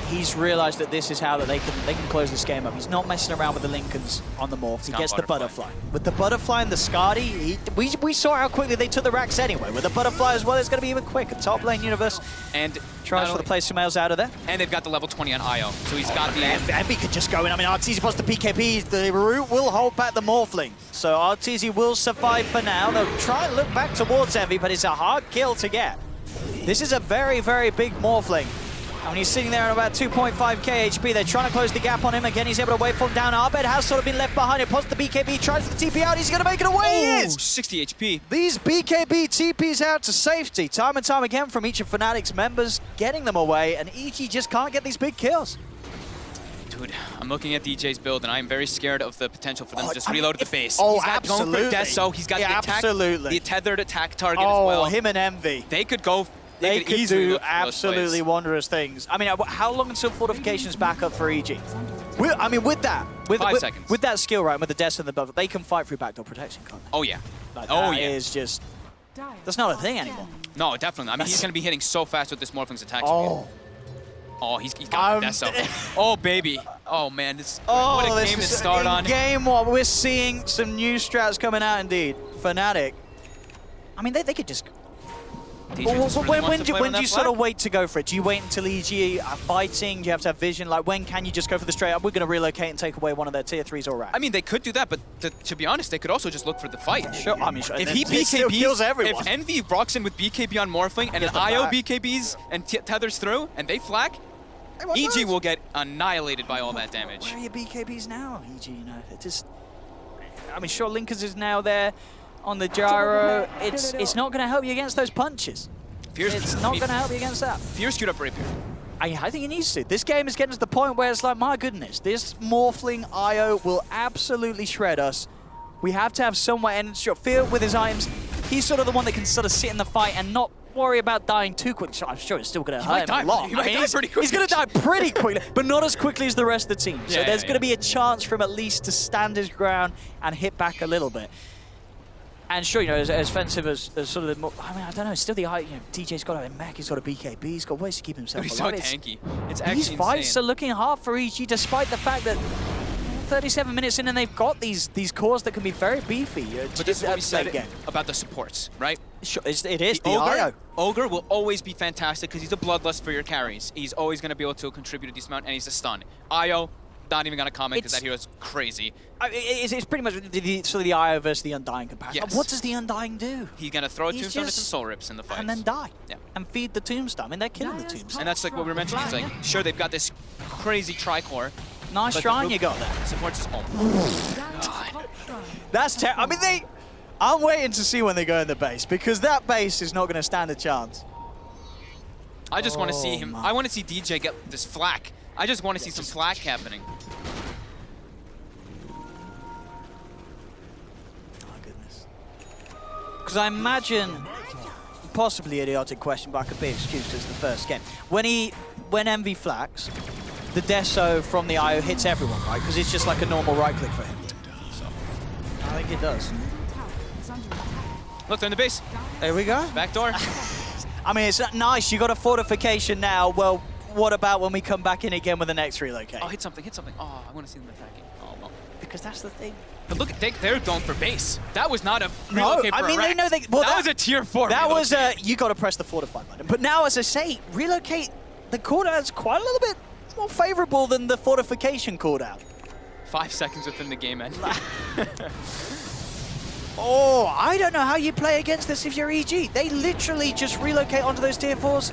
He's realized that this is how that they can close this game up. He's not messing around with the Lincolns on the morph. He got gets the Butterfly. butterfly. With the butterfly and the Skadi, we saw how quickly they took the Rax anyway. With the butterfly as well, it's going to be even quicker. Top lane Universe And tries not for the only- play. Sumail's out of there. And they've got the level 20 on Io. So he's got the Envy could just go in. I mean, Arteezy plus the PKP. The root will hold back the Morphling. So Arteezy will survive for now. They'll try and look back towards Envy, but it's a hard kill to get. This is a very, very big Morphling. And when he's sitting there at about 2.5k HP, they're trying to close the gap on him. Again, he's able to wait for him down. Arbed has sort of been left behind. It pops the BKB, tries the TP out. He's going to make it away. He is! 60 HP. These BKB TPs out to safety, time and time again from each of Fnatic's members, getting them away, and EG just can't get these big kills. Dude, I'm looking at DJ's build, and I'm very scared of the potential for them to just I mean, reload at the base. Oh, He's got absolutely. Going for Deso. He's got the attack, absolutely. the tethered attack target as Oh, well. him and Envy. They could go. They could easily do look for those absolutely plays. wonderous things. I mean, how long until fortifications back up for EG? I mean, with that, 5 seconds. with that skill, right, with the Death and the buff, they can fight through backdoor protection, can't they? Oh yeah. Like, Oh that yeah. is just, that's not a thing anymore. No, definitely. I mean, he's going to be hitting so fast with this Morphling's attack Oh, speed. Oh, he's got Deso. Oh baby. Oh man, this what a this game to is start on. Game one, we're seeing some new strats coming out indeed. Fnatic. I mean, they could just. DJ Well, just really wants to play when on do you that sort flag. of wait to go for it? Do you wait until EG are fighting? Do you have to have vision? Like, when can you just go for the straight up? We're going to relocate and take away one of their tier 3s or right? I mean, they could do that, but to be honest, they could also just look for the fight. Sure, I mean, sure. If he It still kills BKBs, everyone. if Envy rocks in with BKB on Morphling and Gets an the IO flag. BKBs and tethers through and they flak, EG will get annihilated by all that damage. Where are your BKBs now, EG? You know, it just. I mean, sure, Linkers is now there on the gyro. It's not going to help you against those punches. It's not going to help you against that. Fear skewed up Rapier. I think he needs to. This game is getting to the point where it's like, my goodness, this Morphling IO will absolutely shred us. We have to have somewhere, and Fear with his items, he's sort of the one that can sort of sit in the fight and not worry about dying too quickly. So I'm sure it's still going to hurt him a lot. He might die pretty quickly. He's going to die pretty quickly, but not as quickly as the rest of the team. So Yeah, there's yeah, going to be a chance for him at least to stand his ground and hit back a little bit. And sure, you know, as offensive as sort of the, I mean, I don't know, still the, you know, TJ's got a mech, he's got a BKB, he's got ways to keep himself He's so alive. tanky. It's actually These fights insane. are looking hard for EG, despite the fact that 37 minutes in and they've got these cores that can be very beefy. But this is what we said again. about the supports, right? Sure, it is. The Ogre, IO. Ogre will always be fantastic because he's a bloodlust for your carries. He's always going to be able to contribute a decent amount, and he's a stun. Io, not even going to comment because that hero's crazy. It's pretty much sort of the IO versus the Undying comparison. Yes. What does the Undying do? He's going to throw a He's tombstone and just- some soul rips in the fight. And then die. Yeah. And feed the tombstone. I mean, they're killing the tombstone. And that's like what we were mentioning. It's like, sure, they've got this crazy tricore. Nice but shrine the you got there. supports his own. That's terrible. I mean, I'm waiting to see when they go in the base, because that base is not going to stand a chance. I just want to see him. my. I want to see DJ get this flak. I just want to see some flak happening. Oh, goodness. Because I imagine, possibly idiotic question, but I could be excused as the first game. When Envy flaks, the Deso from the IO hits everyone, right? Because it's just like a normal right click for him. So, I think it does. Look, they're in the base. There we go. Back door. I mean, it's nice. You got a fortification now. Well, what about when we come back in again with the next relocate? Oh, hit something, hit something. Oh, I want to see them attacking. Oh, no. Because that's the thing. But look, they're going for base. That was not a No, relocate for I mean, a they Rex. know they... Well, that was a tier 4 That was relocate. you got to press the fortify button. But now, as I say, relocate, the cooldown is quite a little bit more favorable than the fortification cooldown. 5 seconds within the game end. Oh, I don't know how you play against this if you're EG. They literally just relocate onto those tier 4s.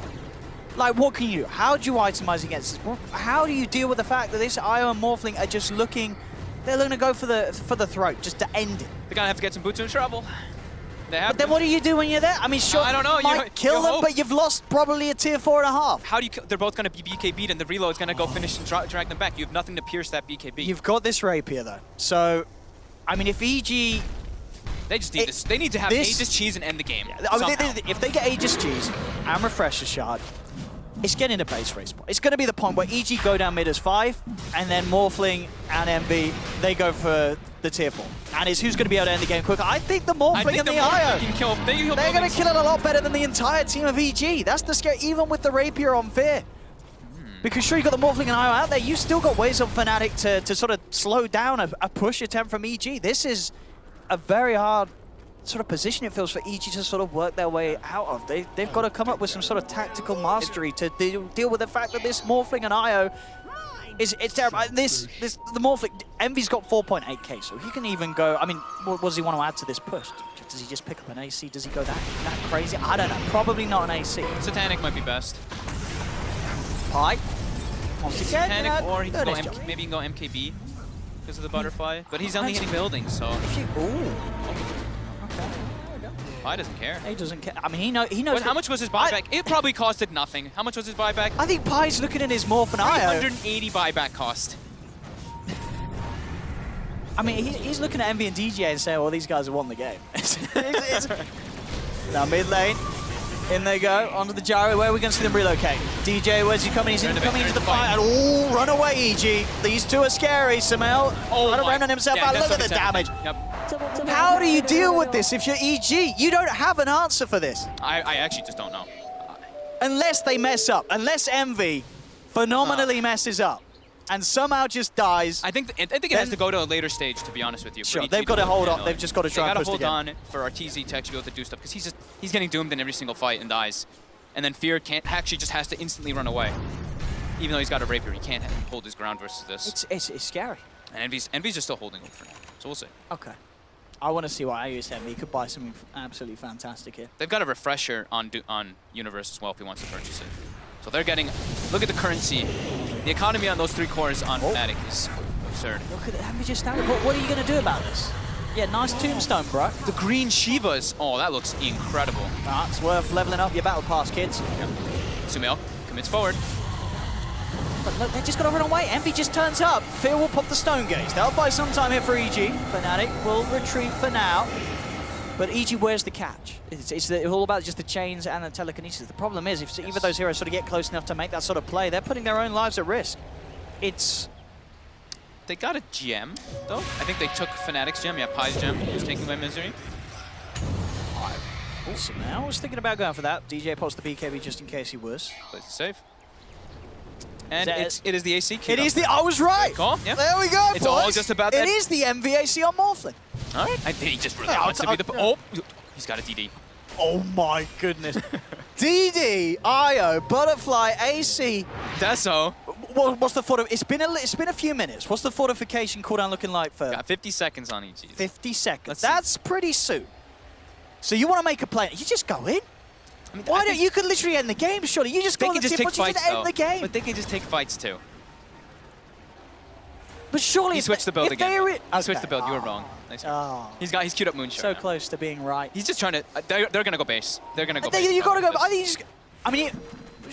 Like, what can you do? How do you itemize against this? How do you deal with the fact that this IO and Morphling are just looking... They're going to go for the throat, just to end it. They're gonna have to get some boots in trouble. They have But then what do you do when you're there? I mean, sure, I don't know. you might kill them, hope. but you've lost probably a tier 4.5. How do you? They're both gonna be BKB'd, and the reload's gonna go finish and drag them back. You have nothing to pierce that BKB. You've got this rapier, though. So, I mean, if EG... They just need this. They need to have Aegis cheese and end the game. I mean, somehow. if they get Aegis cheese and Refresher Shard, it's getting a base race spot. It's going to be the point where EG go down mid as 5, and then Morphling and MB, they go for the tier 4. And it's who's going to be able to end the game quicker. I think the Morphling and the IO, can kill. they're going to kill it a lot better than the entire team of EG. That's the scare, even with the rapier on Fear. Because sure, you got the Morphling and IO out there, you still got ways of Fnatic to sort of slow down a push attempt from EG. This is a very hard sort of position, it feels, for EG to sort of work their way out of. They've got to come up with some sort of tactical mastery to deal with the fact that this Morphling and IO it's terrible. The Morphling, Envy's got 4.8k, so he can even go. I mean, what does he want to add to this push? Does he just pick up an AC? Does he go that crazy? I don't know. Probably not an AC. Satanic might be best. Pie. Once again, Satanic, or he can go nice job. maybe he can go MKB because of the butterfly. But he's only hitting buildings, so Ooh. Okay. Pi doesn't care. He doesn't care. I mean, he knows. But how much was his buyback? It probably costed nothing. How much was his buyback? I think Pie's looking at his Morph and IO. 380 buyback cost. I mean, he's looking at MB and DJ and saying, well, these guys have won the game. Now mid lane, in they go, onto the gyro. Where are we going to see them relocate? DJ, where's he coming? He's coming into the fight. And oh, run away, EG. These two are scary. Samel, trying to run himself out. Look at the damage. Yep. How do you deal with this if you're EG? You don't have an answer for this. I actually just don't know. Unless they mess up. Unless Envy phenomenally messes up and somehow just dies. I think it has to go to a later stage, to be honest with you. for Sure, EG they've got to hold on. on. They've just got to try and They push got the to hold game. on for RTZ to actually be able to do stuff, because he's getting doomed in every single fight and dies. And then Fear actually just has to instantly run away. Even though he's got a rapier, he can't hold his ground versus this. It's scary. And Envy's just still holding him for now, so we'll see. Okay. I want to see what AU said. He could buy something absolutely fantastic here. They've got a refresher on Universe as well if he wants to purchase it. So they're getting, look at the currency. The economy on those 3 cores on Fnatic is absurd. Look at it. Have we just started? What are you going to do about this? Yeah, nice tombstone, bro. The green Shivas, oh, that looks incredible. It's worth leveling up your battle pass, kids. Yep. Sumail commits forward. But look, they just got to run away. Envy just turns up. Fear will pop the stone gaze. They'll buy some time here for EG. Fnatic will retreat for now. But EG, where's the catch? It's all about just the chains and the telekinesis. The problem is, if either of those heroes sort of get close enough to make that sort of play, they're putting their own lives at risk. They got a gem, though. I think they took Fnatic's gem. Yeah, Pi's gem was taken by Misery. Awesome. Now I was thinking about going for that. DJ pops the BKB just in case he was. Plays it safe. And it is the AC key. It is the... I was right! Call, yeah. There we go, It's boys. all just about that. It is the MVAC on Morphling. All right. I think he just really Yeah, wants to be the... Oh, he's got a DD. Oh my goodness. DD, IO, Butterfly, AC. Deso. What's the it's been a few minutes. What's the fortification cooldown looking like for? Got 50 seconds on each. 50 seconds. Let's see. That's pretty soon. So you want to make a play? You just go in. I mean, Why don't you could literally end the game? Surely you just They go on can the just tip, take but you fights, just end though. the game. But they can just take fights, too. But surely He switched the build again. He switched the Okay. build. You were wrong. Nice. Oh, He's queued up Moonshot. so now. close to being right. He's just trying to. They're gonna go base. They're gonna go base. You gotta go. I think you just. I mean,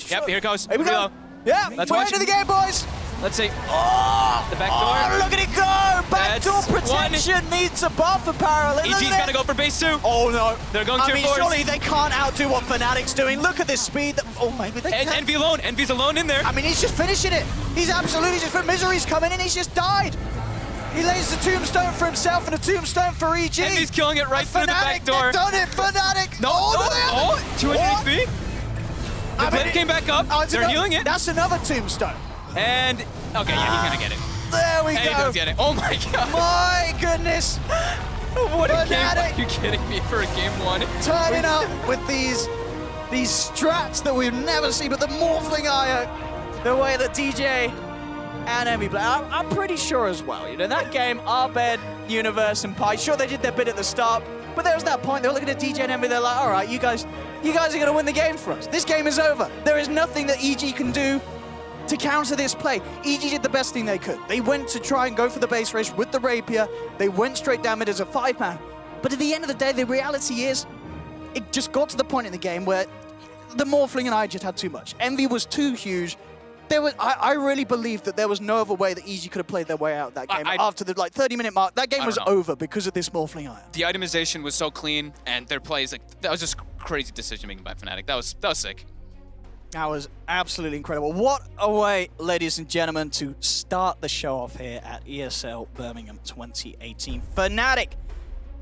Yep. Here it goes. Here we go. Reload. Yeah, Let's we're watch. into the game, boys. Let's see. Oh, The back oh, door. look at it go! Backdoor That's protection needs a buff apparently. EG's gotta go for base 2. Oh no! They're going I tier mean, 4s. surely they can't outdo what Fnatic's doing. Look at this speed. Oh, maybe they And can. Envy alone. Envy's alone in there. I mean, he's just finishing it. He's absolutely just. Misery's coming in. He's just died. He lays the tombstone for himself and a tombstone for EG. Envy's killing it right through the back Fnatic, door. they've done it. Fnatic. No, Oh, oh, 200 HP. The blade came back up. Oh, it's They're another- healing it. That's another tombstone. And okay, yeah, he's gonna get it. There we And he go. does get it. Oh my god. My goodness. What a game. Fnatic. Are you kidding me for a game 1? Turning up with these strats that we've never seen, but the Morphling IO, the way that DJ and Envy play, I'm pretty sure as well. You know, that game, Arbed, Universe, and Pi, sure they did their bit at the start, but there was that point, they were looking at DJ and Envy, they're like, all right, you guys are going to win the game for us. This game is over. There is nothing that EG can do to counter this play. EG did the best thing they could. They went to try and go for the base race with the Rapier. They went straight down mid as a 5-man. But at the end of the day, the reality is, it just got to the point in the game where the Morphling and I just had too much. Envy was too huge. I really believe that there was no other way that EG could have played their way out of that game. After the 30-minute mark, that game was over because of this Morphling IO. The itemization was so clean, and their plays, like, that was just crazy decision making by Fnatic. That was sick. That was absolutely incredible. What a way, ladies and gentlemen, to start the show off here at ESL Birmingham 2018. Fnatic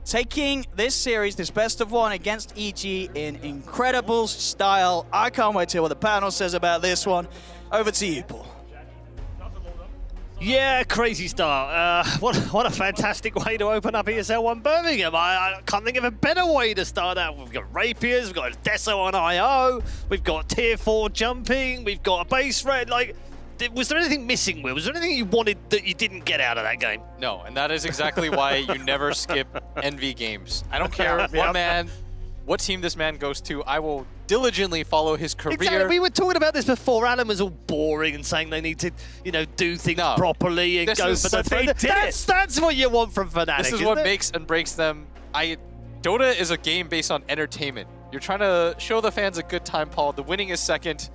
taking this series, this best of 1 against EG in incredible style. I can't wait to hear what the panel says about this one. Over to you, Paul. Yeah, crazy start. What a fantastic way to open up ESL One Birmingham. I can't think of a better way to start out. We've got Rapiers, we've got Deso on IO, we've got Tier 4 jumping, we've got a base red. Like, was there anything missing, Will? Was there anything you wanted that you didn't get out of that game? No, and that is exactly why you never skip Envy games. I don't care what team this man goes to, I will diligently follow his career. Exactly. We were talking about this before. Alan was all boring and saying they need to, do things properly and go for the. That's what you want from Fnatic. This is what makes and breaks them. Dota is a game based on entertainment. You're trying to show the fans a good time, Paul. The winning is second.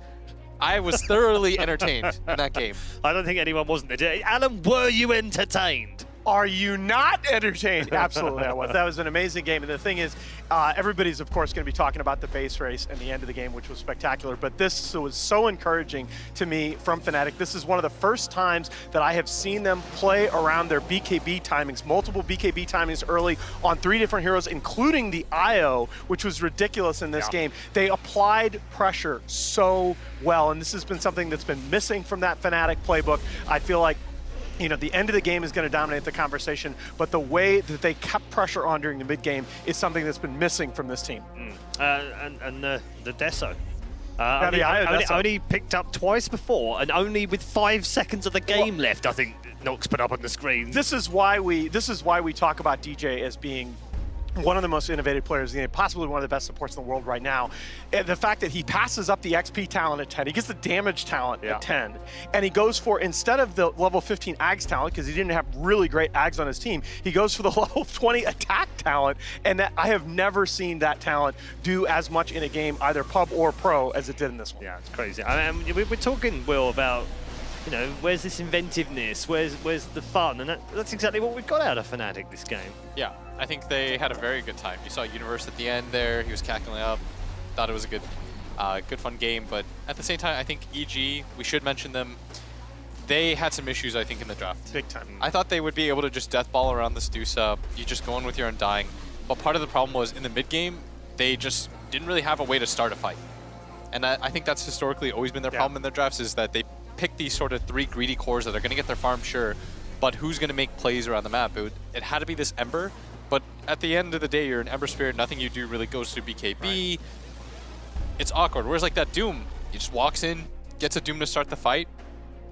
I was thoroughly entertained in that game. I don't think anyone wasn't. Alan, were you entertained? Are you not entertained? Absolutely, I was. That was an amazing game. And the thing is, everybody's, of course, going to be talking about the base race and the end of the game, which was spectacular. But this was so encouraging to me from Fnatic. This is one of the first times that I have seen them play around their BKB timings, multiple BKB timings early on 3 different heroes, including the IO, which was ridiculous in this game. They applied pressure so well, and this has been something that's been missing from that Fnatic playbook. I feel like the end of the game is going to dominate the conversation, but the way that they kept pressure on during the mid-game is something that's been missing from this team. And the Deso. Only picked up twice before, and only with 5 seconds of the game left, I think Nox put up on the screen. This is why we talk about DJ as being one of the most innovative players in the game, possibly one of the best supports in the world right now. And the fact that he passes up the XP talent at 10, he gets the damage talent at 10, and he goes for, instead of the level 15 Ags talent, because he didn't have really great Ags on his team, he goes for the level 20 attack talent, and I have never seen that talent do as much in a game, either pub or pro, as it did in this one. Yeah, it's crazy. I mean, we're talking, Will, about where's this inventiveness, where's the fun, and that's exactly what we've got out of Fnatic this game. Yeah, I think they had a very good time. You saw Universe at the end there, he was cackling up. Thought it was a good fun game, but at the same time, I think EG, we should mention them, they had some issues, I think, in the draft. Big time. I thought they would be able to just death ball around the Stusa, you just go in with your Undying, but part of the problem was in the mid game, they just didn't really have a way to start a fight. And I think that's historically always been their problem in their drafts, is that they pick these sort of 3 greedy cores that are going to get their farm, sure, but who's going to make plays around the map? It had to be this Ember, but at the end of the day, you're an Ember Spirit, nothing you do really goes through BKB. Right. It's awkward. Whereas like that Doom, he just walks in, gets a Doom to start the fight.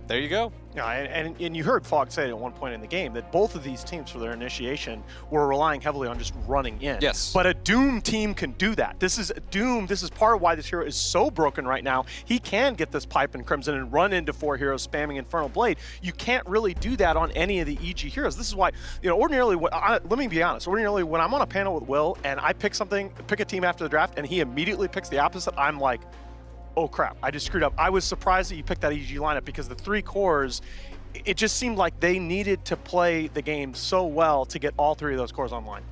There you go. Yeah, and you heard Fogg say at one point in the game that both of these teams for their initiation were relying heavily on just running in. Yes. But a Doom team can do that. This is Doom. This is part of why this hero is so broken right now. He can get this pipe in Crimson and run into 4 heroes spamming Infernal Blade. You can't really do that on any of the EG heroes. This is why, ordinarily, let me be honest. Ordinarily, when I'm on a panel with Will and I pick a team after the draft, and he immediately picks the opposite, I'm like, oh crap, I just screwed up. I was surprised that you picked that EG lineup because the 3 cores, it just seemed like they needed to play the game so well to get all 3 of those cores online.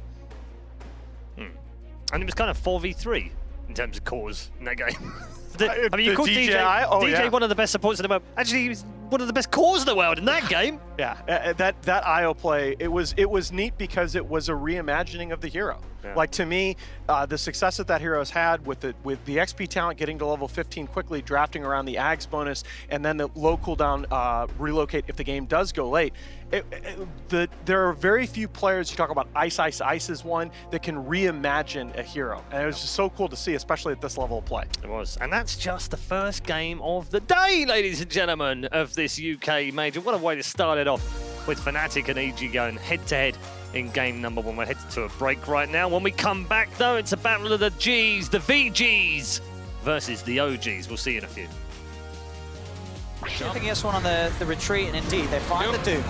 And it was kind of 4v3 in terms of cores in that game. I mean, you The called DJ one of the best supports in the world. Actually, he was one of the best cores in the world in that game. Yeah, that IO play, it was neat because it was a reimagining of the hero. Yeah. Like, to me, the success that hero has had with the XP talent getting to level 15 quickly, drafting around the Ags bonus, and then the low cooldown relocate if the game does go late. There are very few players, you talk about Ice is one, that can reimagine a hero. And it was just so cool to see, especially at this level of play. It was. And that's just the first game of the day, ladies and gentlemen, of this UK Major. What a way to start it off with Fnatic and EG going head-to-head in game number 1. We're headed to a break right now. When we come back, though, it's a battle of the Gs, the VGs, versus the OGs. We'll see you in a few. Shipping S1 on the retreat, and indeed, they find the Doom.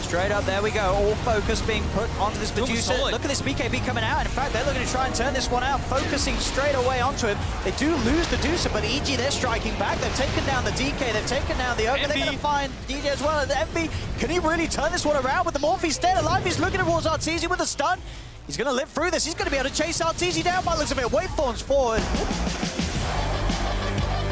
Straight up, there we go. All focus being put onto this Medusa. Look at this BKB coming out. In fact, they're looking to try and turn this one out, focusing straight away onto him. They do lose the Medusa, but EG, they're striking back. They've taken down the DK. They've taken down the Ogre. They're going to find DJ as well. And Envy, can he really turn this one around with the Morphe's dead alive? He's looking towards Arteezy with a stun. He's going to live through this. He's going to be able to chase Arteezy down by the looks of it. Waveform's forward.